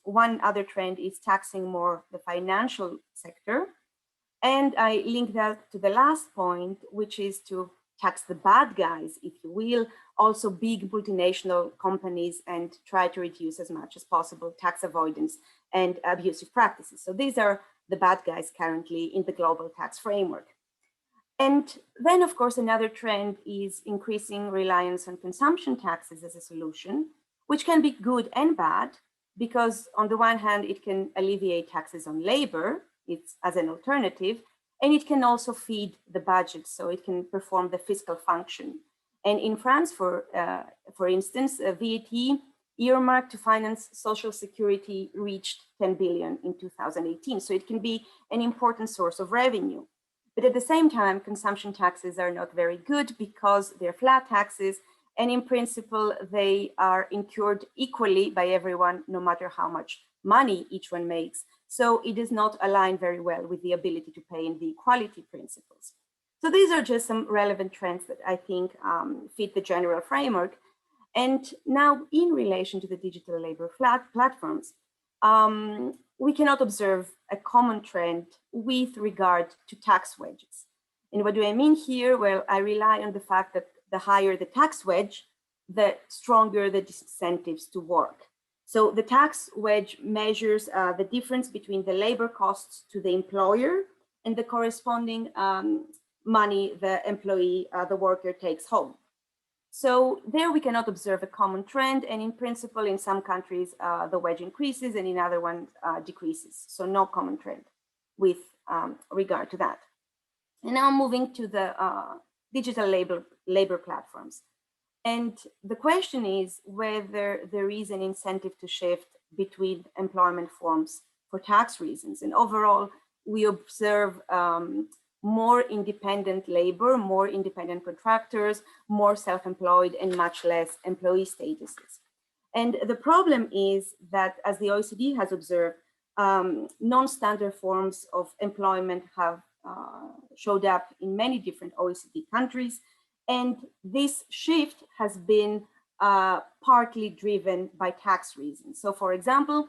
one other trend is taxing more the financial sector. And I link that to the last point, which is to tax the bad guys, if you will, also big multinational companies, and try to reduce as much as possible tax avoidance and abusive practices. So these are the bad guys currently in the global tax framework. And then, of course, another trend is increasing reliance on consumption taxes as a solution, which can be good and bad, because on the one hand, it can alleviate taxes on labor, it's as an alternative, and it can also feed the budget, so it can perform the fiscal function. And in France, for instance, VAT earmarked to finance social security reached 10 billion in 2018. So it can be an important source of revenue. But at the same time, consumption taxes are not very good because they're flat taxes And in principle, they are incurred equally by everyone, no matter how much money each one makes. So it does not align very well with the ability to pay and the equality principles. So these are just some relevant trends that I think fit the general framework. And now in relation to the digital labor platforms, we cannot observe a common trend with regard to tax wedges. And what do I mean here? Well, I rely on the fact that the higher the tax wedge, the stronger the disincentives to work. So the tax wedge measures the difference between the labor costs to the employer and the corresponding money the employee, the worker takes home. So there we cannot observe a common trend, and in principle, in some countries, the wedge increases and in other ones decreases. So no common trend with regard to that. And now moving to the digital labor platforms. And the question is whether there is an incentive to shift between employment forms for tax reasons. And overall, we observe more independent labor, more independent contractors, more self-employed, and much less employee statuses. And the problem is that, as the OECD has observed, non-standard forms of employment have showed up in many different OECD countries. And this shift has been partly driven by tax reasons. So for example,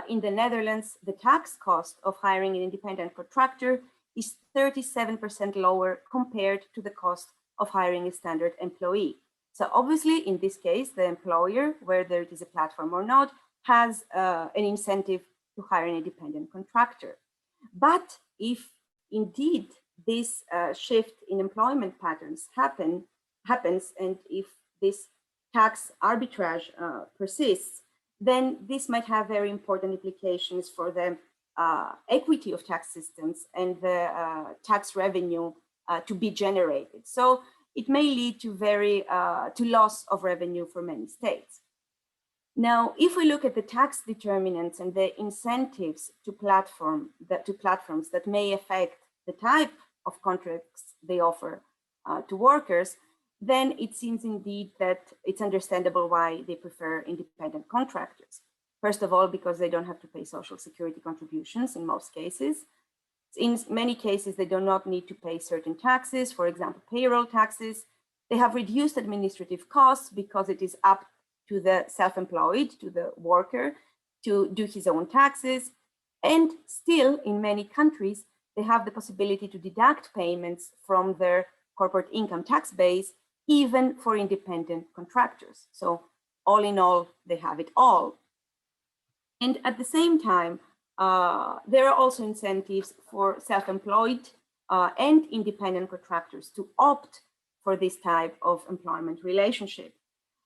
in the Netherlands, the tax cost of hiring an independent contractor is 37% lower compared to the cost of hiring a standard employee. So obviously, in this case, the employer, whether it is a platform or not, has an incentive to hire an independent contractor. But if indeed this shift in employment patterns happens, and if this tax arbitrage persists, then this might have very important implications for the equity of tax systems and the tax revenue to be generated. So it may lead to to loss of revenue for many states. Now, if we look at the tax determinants and the incentives to platforms that may affect the type of contracts they offer to workers, then it seems indeed that it's understandable why they prefer independent contractors. First of all, because they don't have to pay social security contributions in most cases. In many cases, they do not need to pay certain taxes, for example, payroll taxes. They have reduced administrative costs because it is up to the self-employed, to the worker, to do his own taxes. And still, in many countries, they have the possibility to deduct payments from their corporate income tax base, even for independent contractors. So all in all, they have it all. And at the same time, there are also incentives for self-employed and independent contractors to opt for this type of employment relationship.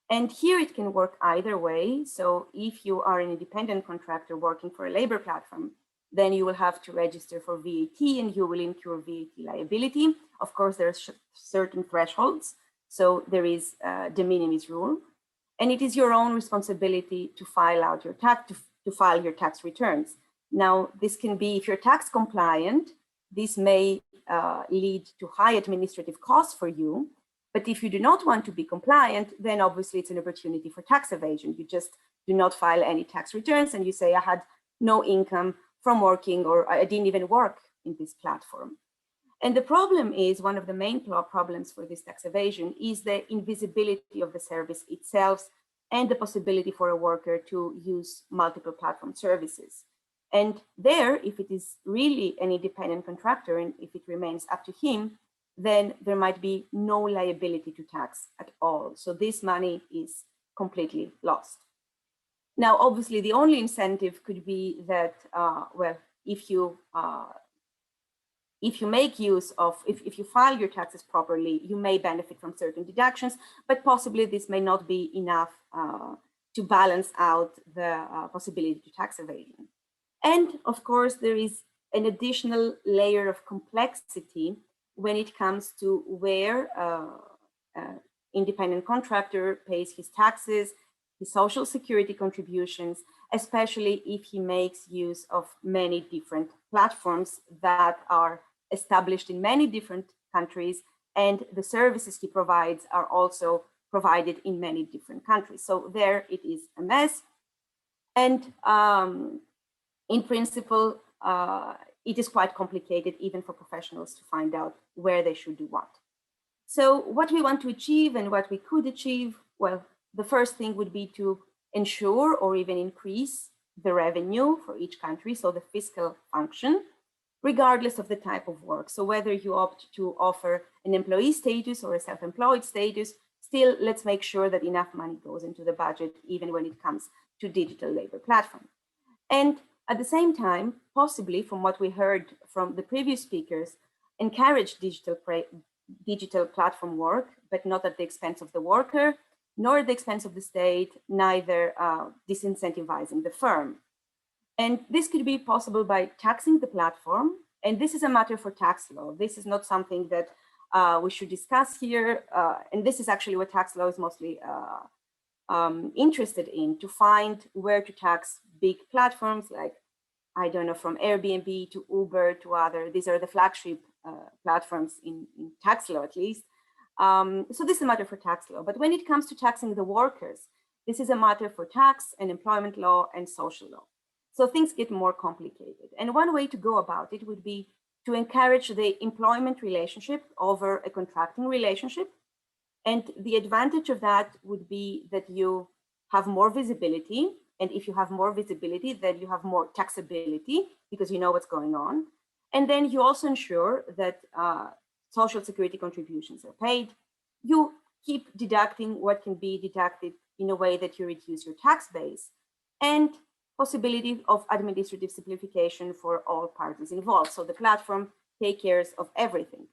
And here it can work either way. So if you are an independent contractor working for a labor platform, then you will have to register for VAT and you will incur VAT liability. Of course, there are certain thresholds. So there is a de minimis rule. And it is your own responsibility to file out your tax, to file your tax returns. Now, this can be, if you're tax compliant, this may lead to high administrative costs for you. But if you do not want to be compliant, then obviously it's an opportunity for tax evasion. You just do not file any tax returns and you say, I had no income from working, or I didn't even work in this platform. And the problem is, one of the main problems for this tax evasion is the invisibility of the service itself and the possibility for a worker to use multiple platform services. And there, if it is really an independent contractor and if it remains up to him, then there might be no liability to tax at all. So this money is completely lost. Now, obviously, the only incentive could be that, well, if you make use of, if you file your taxes properly, you may benefit from certain deductions, but possibly this may not be enough to balance out the possibility to tax evasion. And of course, there is an additional layer of complexity when it comes to where independent contractor pays his taxes, his social security contributions, especially if he makes use of many different platforms that are established in many different countries, and the services he provides are also provided in many different countries. So there it is a mess. And in principle, it is quite complicated even for professionals to find out where they should do what. So what we want to achieve and what we could achieve, well, the first thing would be to ensure or even increase the revenue for each country, so the fiscal function, regardless of the type of work. So whether you opt to offer an employee status or a self-employed status, still let's make sure that enough money goes into the budget, even when it comes to digital labor platform. And at the same time, possibly from what we heard from the previous speakers, encourage digital platform work, but not at the expense of the worker, nor at the expense of the state, neither disincentivizing the firm. And this could be possible by taxing the platform. And this is a matter for tax law. This is not something that we should discuss here. And this is actually what tax law is mostly interested in, to find where to tax big platforms like, I don't know, from Airbnb to Uber to other, these are the flagship platforms in tax law at least. So this is a matter for tax law. But when it comes to taxing the workers, this is a matter for tax and employment law and social law. So things get more complicated. And one way to go about it would be to encourage the employment relationship over a contracting relationship. And the advantage of that would be that you have more visibility. And if you have more visibility, then you have more taxability because you know what's going on. And then you also ensure that social security contributions are paid. You keep deducting what can be deducted in a way that you reduce your tax base, and possibility of administrative simplification for all parties involved. So the platform takes care of everything.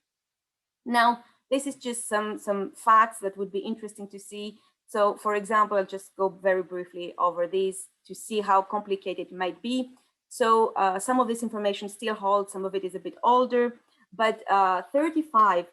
Now, this is just some facts that would be interesting to see. So for example, I'll just go very briefly over these to see how complicated it might be. So some of this information still holds, some of it is a bit older, but 34%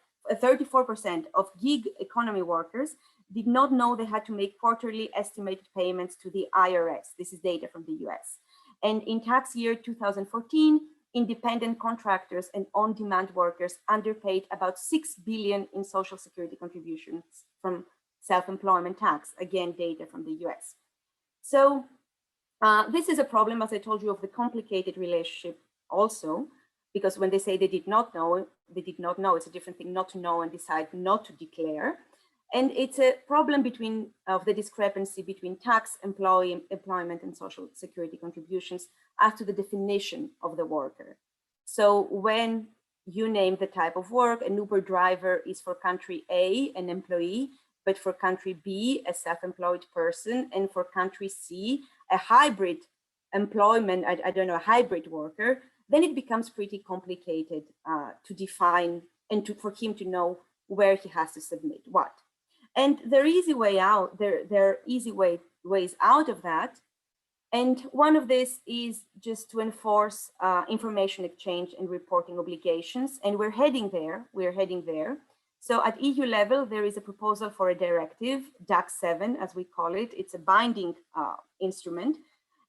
of gig economy workers did not know they had to make quarterly estimated payments to the IRS. This is data from the US. And in tax year 2014, independent contractors and on-demand workers underpaid about 6 billion in social security contributions from self-employment tax, again, data from the US. So this is a problem, as I told you, of the complicated relationship also, because when they say they did not know, they did not know. It's a different thing not to know and decide not to declare. And it's a problem of the discrepancy between tax, employment, and social security contributions as to the definition of the worker. So when you name the type of work, an Uber driver is for country A, an employee, but for country B, a self-employed person, and for country C, a hybrid employment, I don't know, a hybrid worker, then it becomes pretty complicated to define and for him to know where he has to submit what. And there are easy way out, there are easy ways out of that. And one of this is just to enforce information exchange and reporting obligations. And we're heading there. So at EU level, there is a proposal for a directive, DAC 7, as we call it. It's a binding instrument.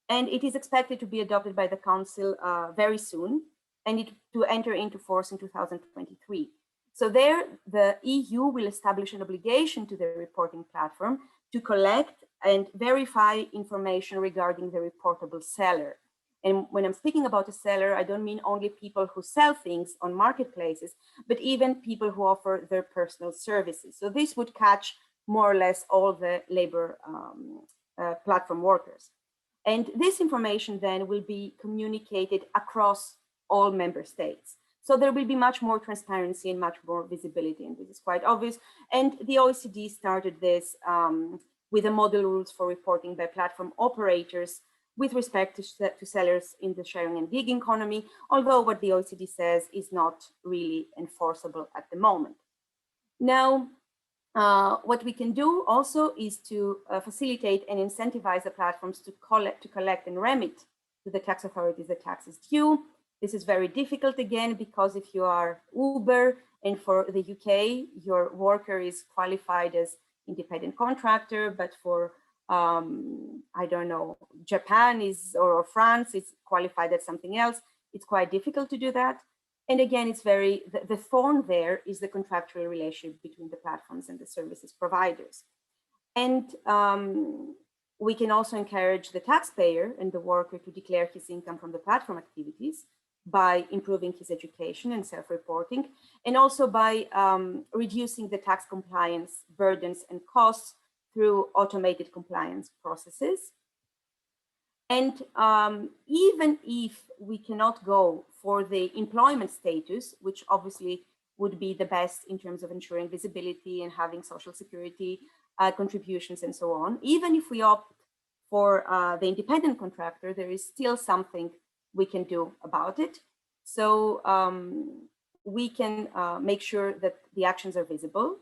And it is expected to be adopted by the Council very soon, and to enter into force in 2023. So there, the EU will establish an obligation to the reporting platform to collect and verify information regarding the reportable seller. And when I'm speaking about a seller, I don't mean only people who sell things on marketplaces, but even people who offer their personal services. So this would catch more or less all the labor platform workers. And this information then will be communicated across all member states. So there will be much more transparency and much more visibility, and this is quite obvious. And the OECD started this with the model rules for reporting by platform operators with respect to sellers in the sharing and gig economy, although what the OECD says is not really enforceable at the moment. Now, what we can do also is to facilitate and incentivize the platforms to collect and remit to the tax authorities the taxes due. This is very difficult again, because if you are Uber and for the UK, your worker is qualified as independent contractor, but for, I don't know, Japan or France is qualified as something else, it's quite difficult to do that. And again, it's the thorn there is the contractual relationship between the platforms and the services providers. And we can also encourage the taxpayer and the worker to declare his income from the platform activities by improving his education and self-reporting, and also by reducing the tax compliance burdens and costs through automated compliance processes. And even if we cannot go for the employment status, which obviously would be the best in terms of ensuring visibility and having social security contributions and so on, even if we opt for the independent contractor, there is still something we can do about it. So we can make sure that the actions are visible,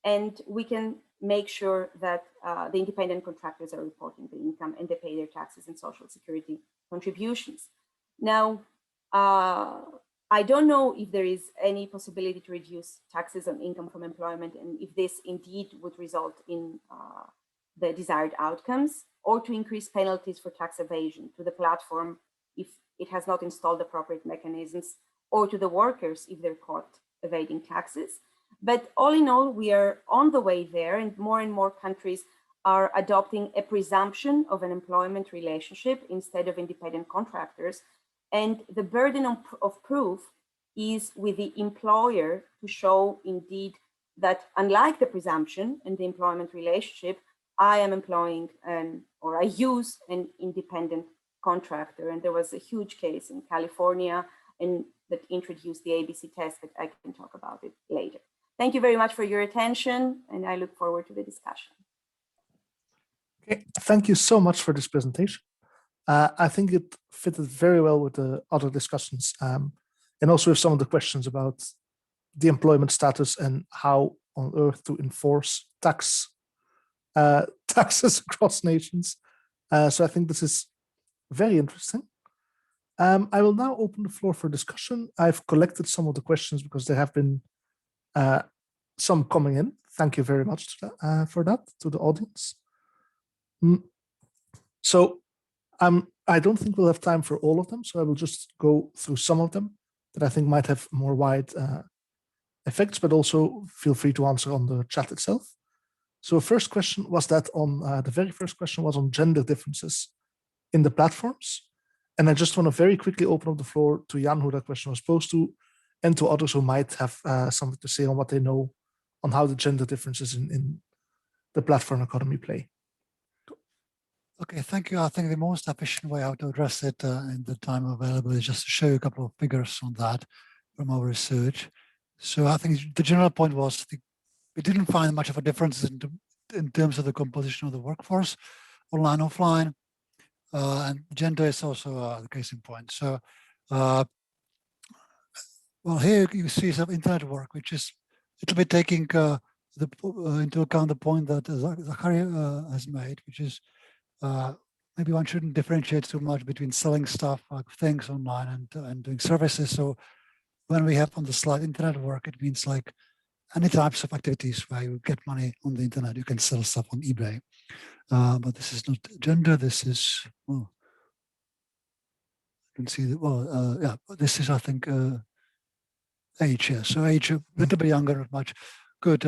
and we can make sure that the independent contractors are reporting the income and they pay their taxes and social security contributions. Now, I don't know if there is any possibility to reduce taxes on income from employment, and if this indeed would result in the desired outcomes, or to increase penalties for tax evasion to the platform if it has not installed appropriate mechanisms, or to the workers if they're caught evading taxes. But all in all, we are on the way there, and more countries are adopting a presumption of an employment relationship instead of independent contractors. And the burden of proof is with the employer to show indeed that, unlike the presumption and the employment relationship, I am employing or I use an independent contractor. And there was a huge case in California and that introduced the ABC test, but I can talk about it later. Thank you very much for your attention, and I look forward to the discussion. Okay, thank you so much for this presentation. I think it fitted very well with the other discussions, and also with some of the questions about the employment status and how on earth to enforce taxes across nations. So I think this is very interesting. I will now open the floor for discussion. I've collected some of the questions because there have been some coming in. Thank you very much for that to the audience. So I don't think we'll have time for all of them, so I will just go through some of them that I think might have more wide effects, but also feel free to answer on the chat itself. So first question was that on, the very first question was on gender differences in the platforms. And I just want to very quickly open up the floor to Jan, who that question was posed to, and to others who might have something to say on what they know on how the gender differences in the platform economy play. Okay, thank you. I think the most efficient way how to address it in the time available is just to show you a couple of figures on that from our research. So I think the general point was we didn't find much of a difference in terms of the composition of the workforce, online, offline, and gender is also the case in point. So, well, here you see some internet work, which is a little bit taking into account the point that Zachary has made, which is maybe one shouldn't differentiate too much between selling stuff like things online and doing services. So when we have on the slide internet work, it means like any types of activities where you get money on the internet. You can sell stuff on eBay, but this is not gender. This is, well, you can see that, well, yeah, this is, I think, age. Yeah, so age a little bit younger, not much. Good.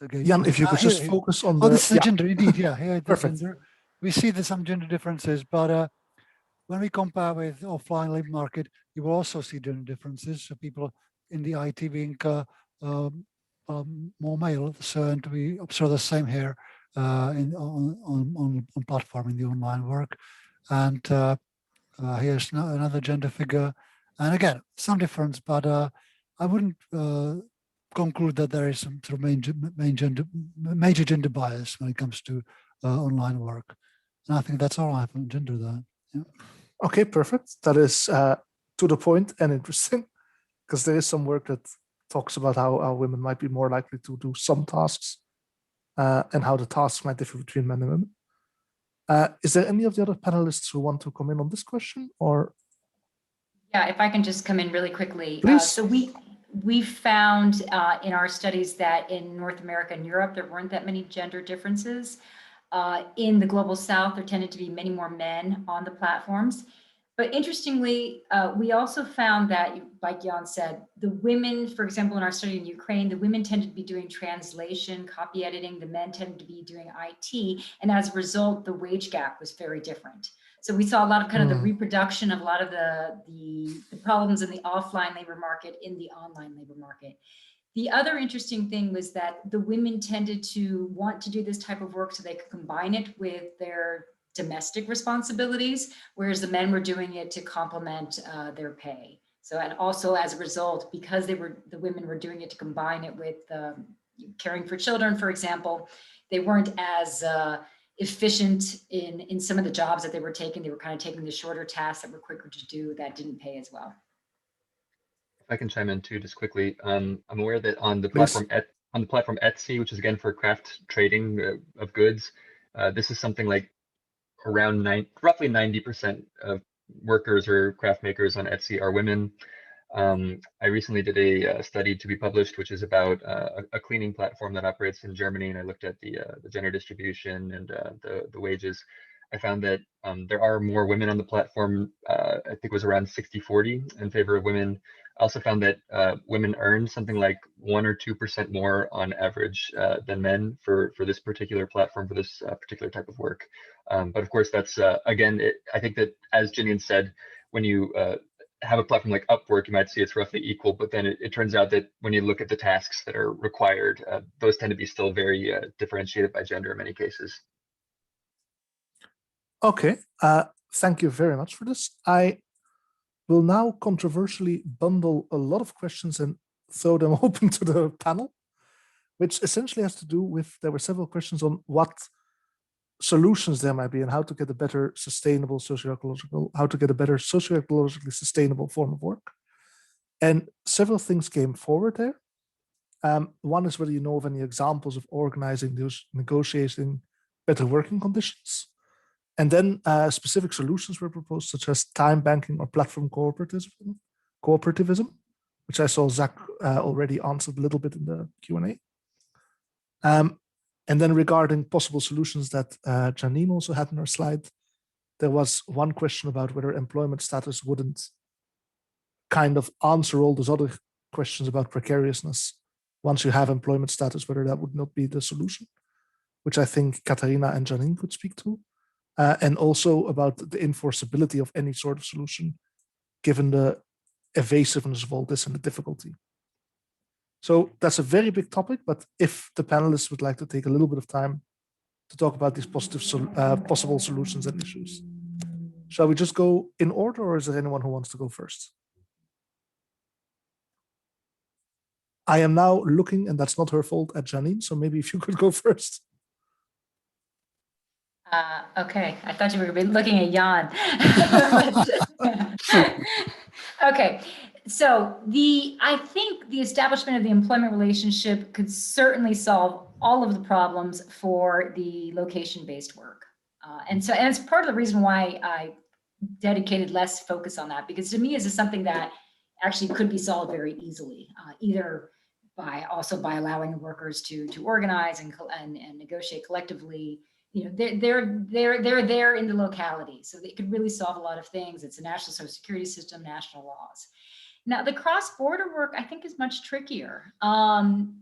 Okay. Jan, if you could just focus on the. This is the gender, indeed. Yeah, here the Perfect. gender. We see there's some gender differences, but when we compare with offline labor market, you will also see gender differences. So people in the IT being more male, so and we observe the same here on platform in the online work, and here's another gender figure, and again some difference, but I wouldn't conclude that there is some sort of major gender bias when it comes to online work. And I think that's all I have on gender there. Yeah. Okay, perfect. That is to the point and interesting, because there is some work that talks about how women might be more likely to do some tasks and how the tasks might differ between men and women. Is there any of the other panelists who want to come in on this question, or? Yeah, if I can just come in really quickly. Please. So we found in our studies that in North America and Europe, there weren't that many gender differences. In the global South, there tended to be many more men on the platforms. But interestingly, we also found that, like Jan said, the women, for example, in our study in Ukraine, the women tended to be doing translation, copy editing, the men tended to be doing IT. And as a result, the wage gap was very different. So we saw a lot of kind of the reproduction of a lot of the problems in the offline labor market in the online labor market. The other interesting thing was that the women tended to want to do this type of work so they could combine it with their domestic responsibilities, whereas the men were doing it to complement their pay. So, and also as a result, because the women were doing it to combine it with caring for children, for example, they weren't as efficient in some of the jobs that they were taking. They were kind of taking the shorter tasks that were quicker to do that didn't pay as well. I can chime in too, just quickly. I'm aware that on the Please. platform Etsy, which is again for craft trading of goods, this is something like around roughly 90% of workers or craft makers on Etsy are women. I recently did a study to be published, which is about a cleaning platform that operates in Germany, and I looked at the gender distribution and the wages. I found that there are more women on the platform. I think it was around 60-40 in favor of women. I also found that women earn something like 1 or 2% more on average than men for this particular platform, for this particular type of work. But of course, that's again, I think that, as Gillian said, when you have a platform like Upwork, you might see it's roughly equal, but then it turns out that when you look at the tasks that are required, those tend to be still very differentiated by gender in many cases. Okay, thank you very much for this. I will now controversially bundle a lot of questions and throw them open to the panel, which essentially has to do with, there were several questions on what solutions there might be and how to get a better sustainable socio-ecological, how to get a better socio-ecologically sustainable form of work. And several things came forward there. One is whether you know of any examples of organizing those, negotiating better working conditions. And then specific solutions were proposed, such as time banking or platform cooperativism, which I saw Zach already answered a little bit in the Q&A. And then regarding possible solutions that Janine also had in her slide, there was one question about whether employment status wouldn't kind of answer all those other questions about precariousness. Once you have employment status, whether that would not be the solution, which I think Katarina and Janine could speak to. And also about the enforceability of any sort of solution, given the evasiveness of all this and the difficulty. So that's a very big topic, but if the panelists would like to take a little bit of time to talk about these possible solutions and issues. Shall we just go in order, or is there anyone who wants to go first? I am now looking, and that's not her fault, at Janine, so maybe if you could go first. Okay, I thought you were looking at Jan. Okay, so I think the establishment of the employment relationship could certainly solve all of the problems for the location-based work. And it's part of the reason why I dedicated less focus on that, because to me, this is something that actually could be solved very easily, either by allowing workers to organize and negotiate collectively. You know, they're there in the locality, so they could really solve a lot of things. It's a national social security system, national laws. Now, the cross-border work, I think, is much trickier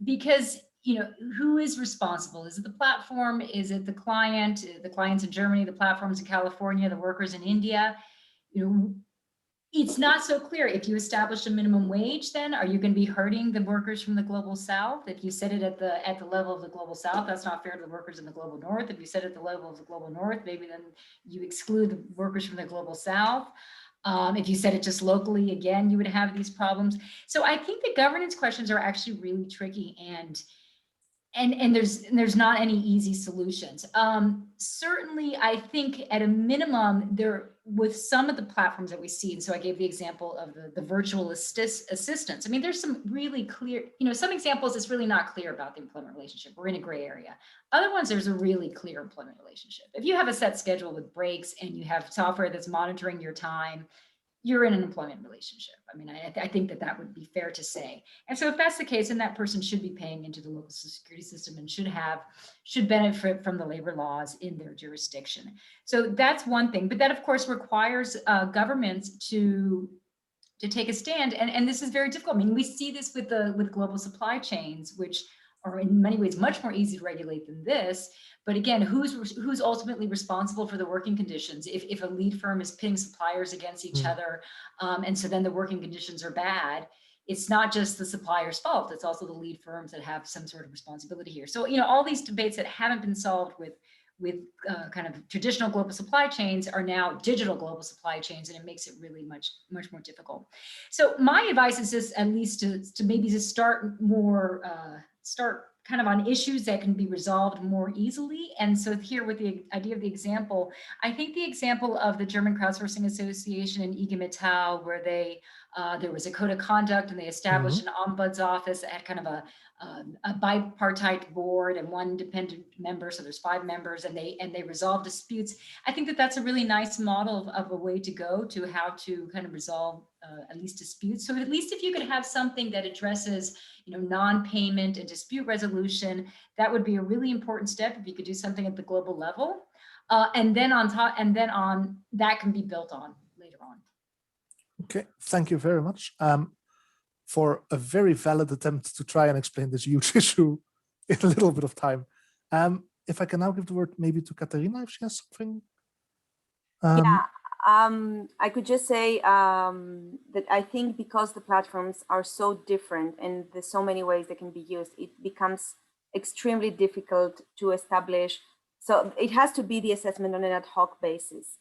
because, you know, who is responsible? Is it the platform? Is it the client? The clients in Germany, the platforms in California, the workers in India? You know, it's not so clear. If you establish a minimum wage, then are you going to be hurting the workers from the global south? If you set it at the level of the global south, that's not fair to the workers in the global north. If you set it at the level of the global north, maybe then you exclude the workers from the global south. If you set it just locally, again, you would have these problems. So I think the governance questions are actually really tricky, and there's not any easy solutions. Certainly, I think at a minimum, with some of the platforms that we see, and so I gave the example of the virtual assistants. I mean, there's some really clear, you know, some examples it's really not clear about the employment relationship. We're in a gray area. Other ones, there's a really clear employment relationship. If you have a set schedule with breaks and you have software that's monitoring your time, you're in an employment relationship. I mean, I think that would be fair to say. And so if that's the case, then that person should be paying into the local Social Security system and should benefit from the labor laws in their jurisdiction. So that's one thing, but that of course requires governments to take a stand. And this is very difficult. I mean, we see this with global supply chains, which are in many ways much more easy to regulate than this. But again, who's ultimately responsible for the working conditions? If a lead firm is pitting suppliers against each other, and so then the working conditions are bad, it's not just the supplier's fault, it's also the lead firms that have some sort of responsibility here. So, you know, all these debates that haven't been solved with kind of traditional global supply chains are now digital global supply chains, and it makes it really much more difficult. So my advice is just at least to maybe just start kind of on issues that can be resolved more easily. And so here with the idea of the example, I think the example of the German Crowdsourcing Association and IG Metall, where there was a code of conduct and they established an ombuds office that had kind of a bipartite board and one independent member, so there's 5 members, and they resolve disputes. I think that's a really nice model of a way to go to how to kind of resolve at least disputes. So at least if you could have something that addresses, you know, non-payment and dispute resolution, that would be a really important step if you could do something at the global level, and then on that can be built on later on. Okay, thank you very much. For a very valid attempt to try and explain this huge issue in a little bit of time. If I can now give the word maybe to Katarina, if she has something. I could just say that I think because the platforms are so different and there's so many ways they can be used, it becomes extremely difficult to establish. So it has to be the assessment on an ad hoc basis.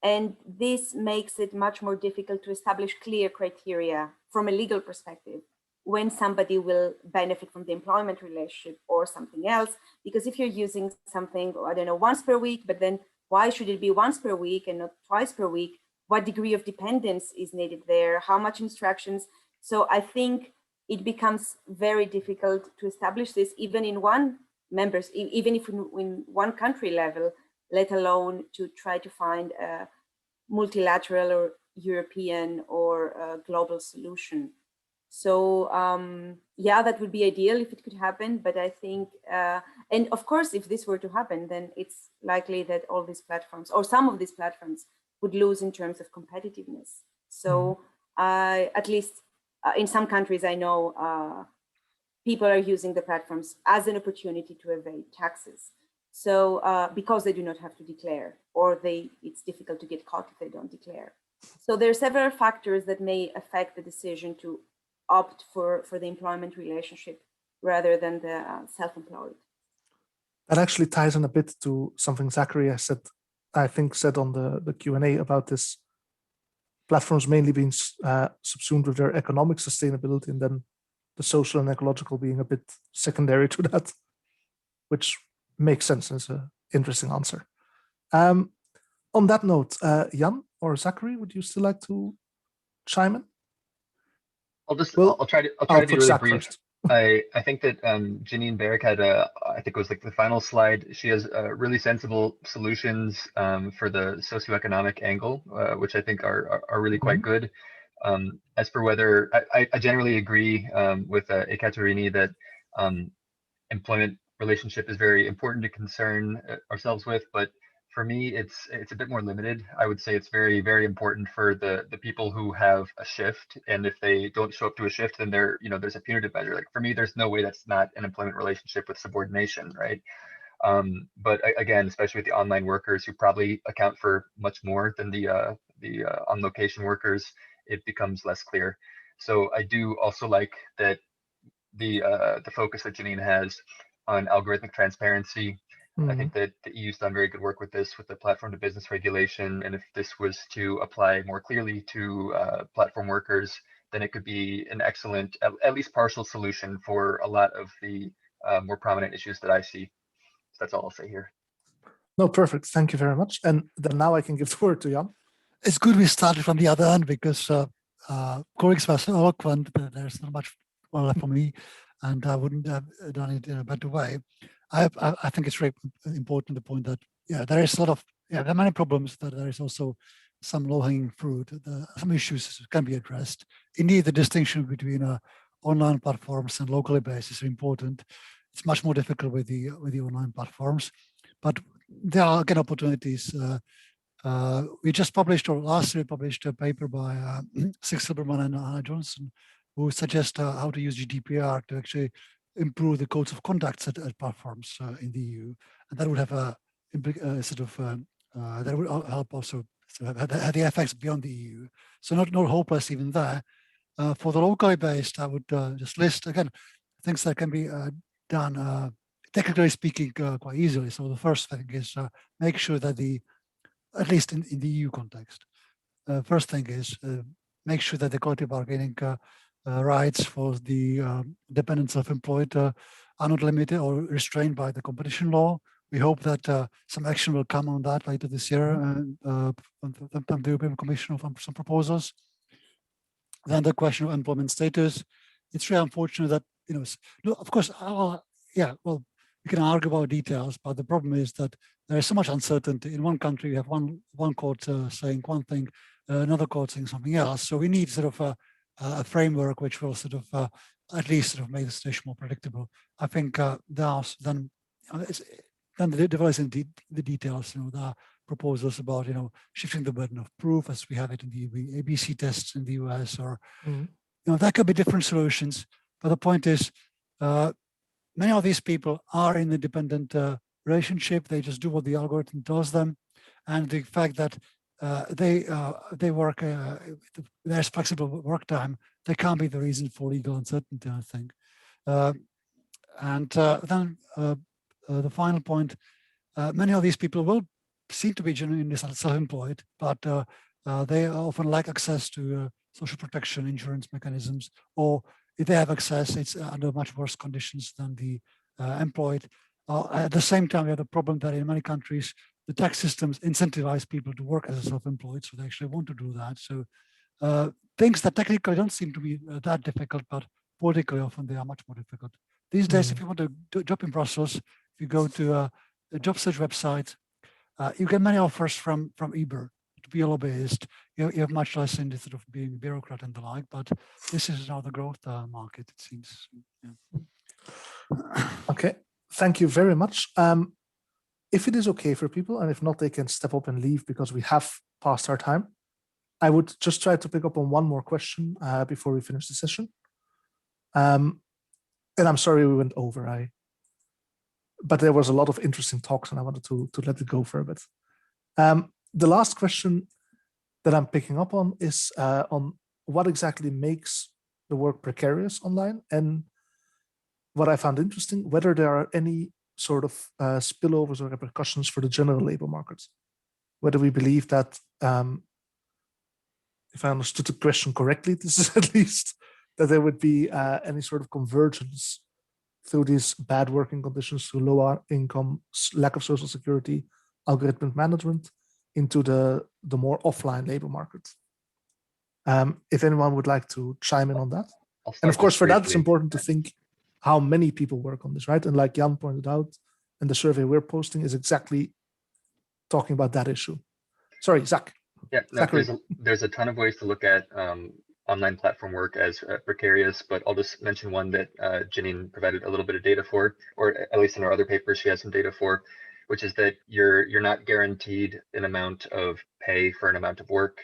And this makes it much more difficult to establish clear criteria from a legal perspective when somebody will benefit from the employment relationship or something else. Because if you're using something, I don't know, once per week, but then why should it be once per week and not twice per week? What degree of dependence is needed there? How much instructions? So I think it becomes very difficult to establish this even in even if in one country level, let alone to try to find a multilateral or European or global solution. So yeah, that would be ideal if it could happen, but I think, and of course, if this were to happen, then it's likely that all these platforms or some of these platforms would lose in terms of competitiveness. So at least in some countries, I know people are using the platforms as an opportunity to evade taxes. So because they do not have to declare, or it's difficult to get caught if they don't declare. So there are several factors that may affect the decision to opt for the employment relationship rather than the self-employed. That actually ties in a bit to something Zachary has said, I think said on the Q&A about this platforms mainly being subsumed with their economic sustainability, and then the social and ecological being a bit secondary to that, which makes sense as an interesting answer. On that note, Jan or Zachary, would you still like to chime in? I'll try to be really brief. I think that Janine Barrick had I think it was like the final slide. She has really sensible solutions for the socioeconomic angle, which I think are really quite good. As for whether I generally agree with Ekaterini that employment relationship is very important to concern ourselves with, but for me, it's a bit more limited. I would say it's very, very important for the people who have a shift, and if they don't show up to a shift, then there's a punitive measure. Like for me, there's no way that's not an employment relationship with subordination, right? But again, especially with the online workers who probably account for much more than the on location workers, it becomes less clear. So I do also like that the focus that Janine has on algorithmic transparency. I think that the EU's done very good work with this, with the platform to business regulation. And if this was to apply more clearly to platform workers, then it could be an excellent, at least partial solution for a lot of the more prominent issues that I see. So that's all I'll say here. No, perfect. Thank you very much. And then now I can give the word to Jan. It's good we started from the other end, because colleagues were so eloquent, but there's not much left for me, and I wouldn't have done it in a better way. I think it's very important to point that, yeah, there is there are many problems, that there is also some low-hanging fruit. Some issues can be addressed. Indeed, the distinction between online platforms and locally based is important. It's much more difficult with the online platforms, but there are again opportunities. We just published, or last year published, a paper by Sig Silberman and Hannah Johnson, who suggest how to use GDPR to actually improve the codes of conduct at platforms in the EU, and that would have a that would help also have the effects beyond the EU. So not hopeless even there. For the locally based, I would just list again things that can be done technically speaking quite easily. So the first thing is make sure that at least in the EU context, first thing is make sure that the collective bargaining rights for the dependent self-employed are not limited or restrained by the competition law. We hope that some action will come on that later this year from the European Commission from some proposals. Then the question of employment status. It's really unfortunate that, of course, yeah, well, we can argue about details, but the problem is that there is so much uncertainty. In one country, you have one court saying one thing, another court saying something else. So we need sort of a framework which will sort of at least sort of make the situation more predictable. I think then the developing the details, there are proposals about, shifting the burden of proof as we have it in the ABC tests in the US, or, that could be different solutions. But the point is, many of these people are in a dependent relationship. They just do what the algorithm tells them. And the fact that they work, there's flexible work time, they can't be the reason for legal uncertainty, I think. Then the final point, many of these people will seem to be genuinely self-employed, but they often lack access to social protection insurance mechanisms, or if they have access, it's under much worse conditions than the employed. At the same time, we have the problem that in many countries, the tax systems incentivize people to work as a self-employed, so they actually want to do that. So things that technically don't seem to be that difficult, but politically often they are much more difficult. These days, if you want to do a job in Brussels, if you go to a job search website, you get many offers from Uber to be a lobbyist. You have much less in the sort of being a bureaucrat and the like, but this is now the growth market, it seems. Yeah. Okay, thank you very much. If it is okay for people, and if not, they can step up and leave because we have passed our time. I would just try to pick up on one more question before we finish the session. And I'm sorry we went over, but there was a lot of interesting talks and I wanted to let it go for a bit. The last question that I'm picking up on is on what exactly makes the work precarious online, and what I found interesting, whether there are any sort of spillovers or repercussions for the general labor markets. Whether we believe that, if I understood the question correctly, this is at least, that there would be any sort of convergence through these bad working conditions, through lower income, lack of social security, algorithmic management, into the more offline labor market. If anyone would like to chime in on that. And of course, for that, it's important to think how many people work on this, right? And like Jan pointed out, and the survey we're posting is exactly talking about that issue. Sorry, Zach. Yeah, no, there's a ton of ways to look at online platform work as precarious, but I'll just mention one that Janine provided a little bit of data for, or at least in our other papers, she has some data for, which is that you're not guaranteed an amount of pay for an amount of work.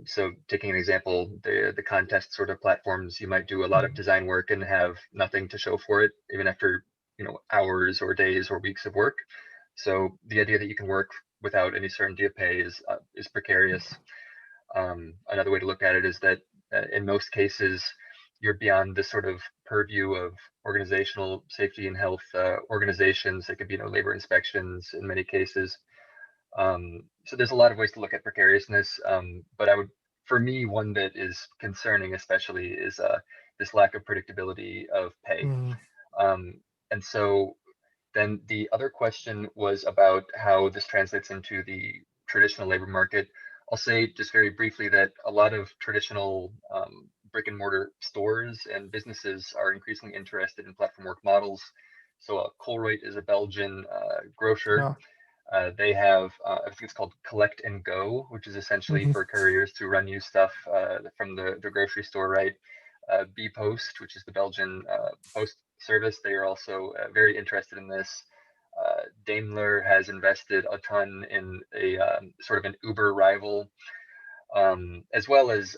So taking an example, the contest sort of platforms, you might do a lot of design work and have nothing to show for it, even after hours or days or weeks of work. So the idea that you can work without any certainty of pay is precarious. Another way to look at it is that in most cases, you're beyond the sort of purview of organizational safety and health organizations. It could be labor inspections in many cases. So there's a lot of ways to look at precariousness, but for me, one that is concerning especially is this lack of predictability of pay. And so then the other question was about how this translates into the traditional labor market. I'll say just very briefly that a lot of traditional brick and mortar stores and businesses are increasingly interested in platform work models. So Colruyt is a Belgian grocer. They have, I think it's called Collect and Go, which is essentially for couriers to run you stuff from the grocery store, right? Bpost, which is the Belgian post service, they are also very interested in this. Daimler has invested a ton in a sort of an Uber rival, as well as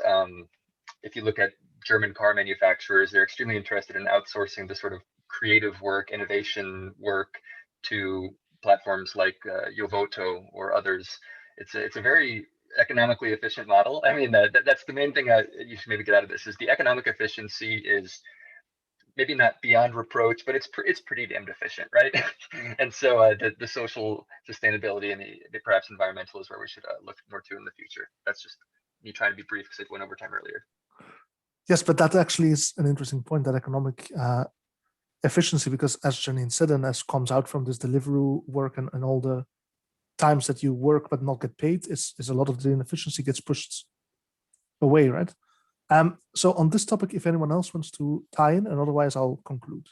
if you look at German car manufacturers, they're extremely interested in outsourcing the sort of creative work, innovation work to platforms like Yovoto or others. It's a very economically efficient model. I mean, that's the main thing you should maybe get out of this is the economic efficiency is maybe not beyond reproach, but it's pretty damned efficient, right? And so the social sustainability and the perhaps environmental is where we should look more to in the future. That's just me trying to be brief because it went over time earlier. Yes, but that actually is an interesting point, that economic efficiency, because as Janine said, and as comes out from this Deliveroo work and all the times that you work but not get paid, is a lot of the inefficiency gets pushed away, right? So on this topic, if anyone else wants to tie in, and otherwise I'll conclude.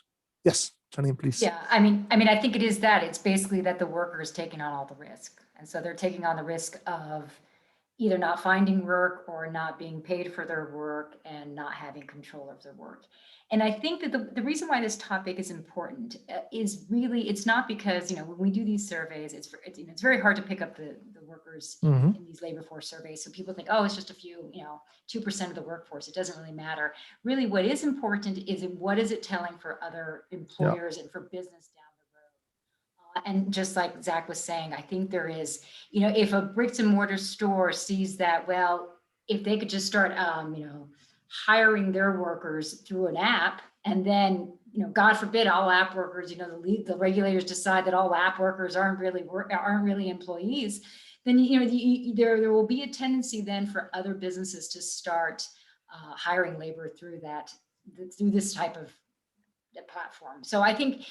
Yes, Janine, please. Yeah, I mean, I think it is that. It's basically that the worker is taking on all the risk. And so they're taking on the risk of either not finding work or not being paid for their work and not having control of their work. And I think that the reason why this topic is important is really, it's not because, when we do these surveys, it's very hard to pick up the workers in these labor force surveys. So people think, oh, it's just a few, 2% of the workforce. It doesn't really matter. Really, what is important is what is it telling for other employers and for business down the road. And just like Zach was saying, I think there is, if a bricks and mortar store sees that, well, if they could just start, hiring their workers through an app, and then, God forbid, all app workers, the regulators decide that all app workers aren't really employees, then there will be a tendency then for other businesses to start hiring labor through this type of platform. So I think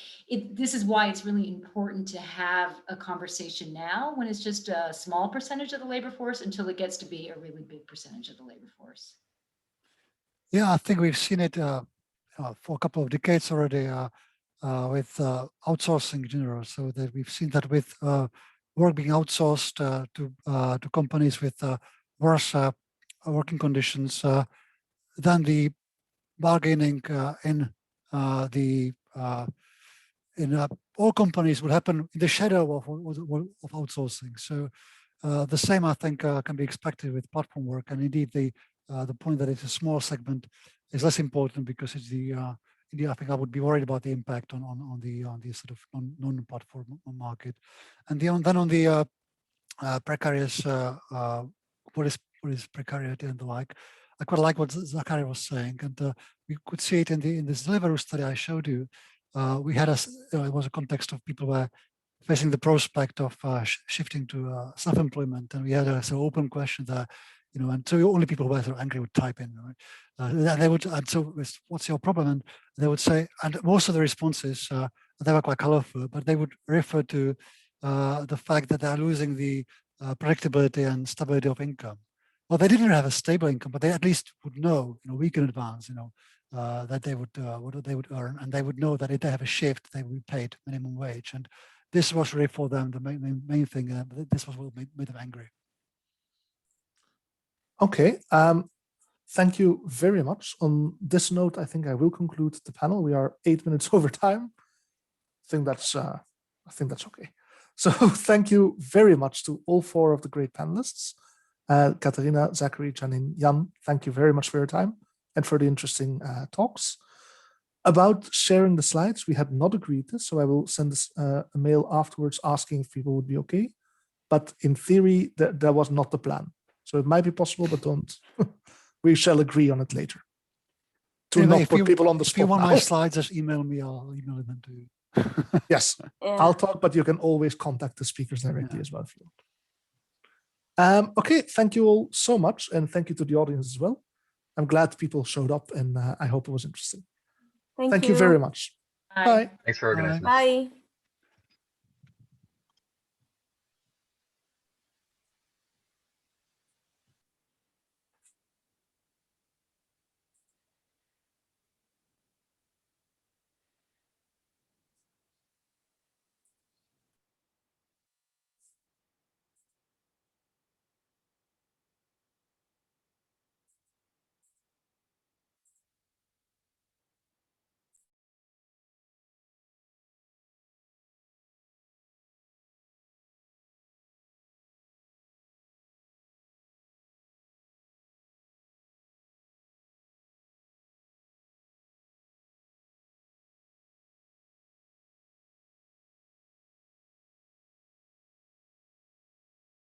this is why it's really important to have a conversation now when it's just a small percentage of the labor force until it gets to be a really big percentage of the labor force. Yeah, I think we've seen it for a couple of decades already with outsourcing in general. So that we've seen that with work being outsourced to companies with worse working conditions, then the bargaining in all companies will happen in the shadow of outsourcing. So the same, I think, can be expected with platform work. And indeed, the point that it's a small segment is less important because it's I think I would be worried about the impact on the sort of non-platform market. And then on the precarious, what is precarity and the like, I quite like what Zachary was saying, and we could see it in this Deliveroo study I showed you. We had it was a context of people were facing the prospect of shifting to self-employment, and we had a sort of open question there, and so only people who were sort of angry would type in, right? They would, and so what's your problem? And they would say, and most of the responses they were quite colorful, but they would refer to the fact that they're losing the predictability and stability of income. Well, they didn't have a stable income, but they at least would know, a week in advance, that they would what they would earn, and they would know that if they have a shift, they would be paid minimum wage. And this was really for them the main thing. This was what made them angry. Okay. Thank you very much. On this note, I think I will conclude the panel. We are 8 minutes over time. I think that's okay. So thank you very much to all four of the great panelists. Katharina, Zachary, Janine, Jan, thank you very much for your time and for the interesting talks. About sharing the slides, we had not agreed this, so I will send this, a mail afterwards asking if people would be okay. But in theory, that was not the plan. So it might be possible, but don't. We shall agree on it later. To Anyway, not put people on the spot. If you want now. my slides, just email me. I'll email them to you. Yes, Yeah. I'll talk, but you can always contact the speakers directly as well if you want. Okay, thank you all so much, and thank you to the audience as well. I'm glad people showed up, and I hope it was interesting. Thank you very much. Bye. Bye. Thanks for organizing. Bye.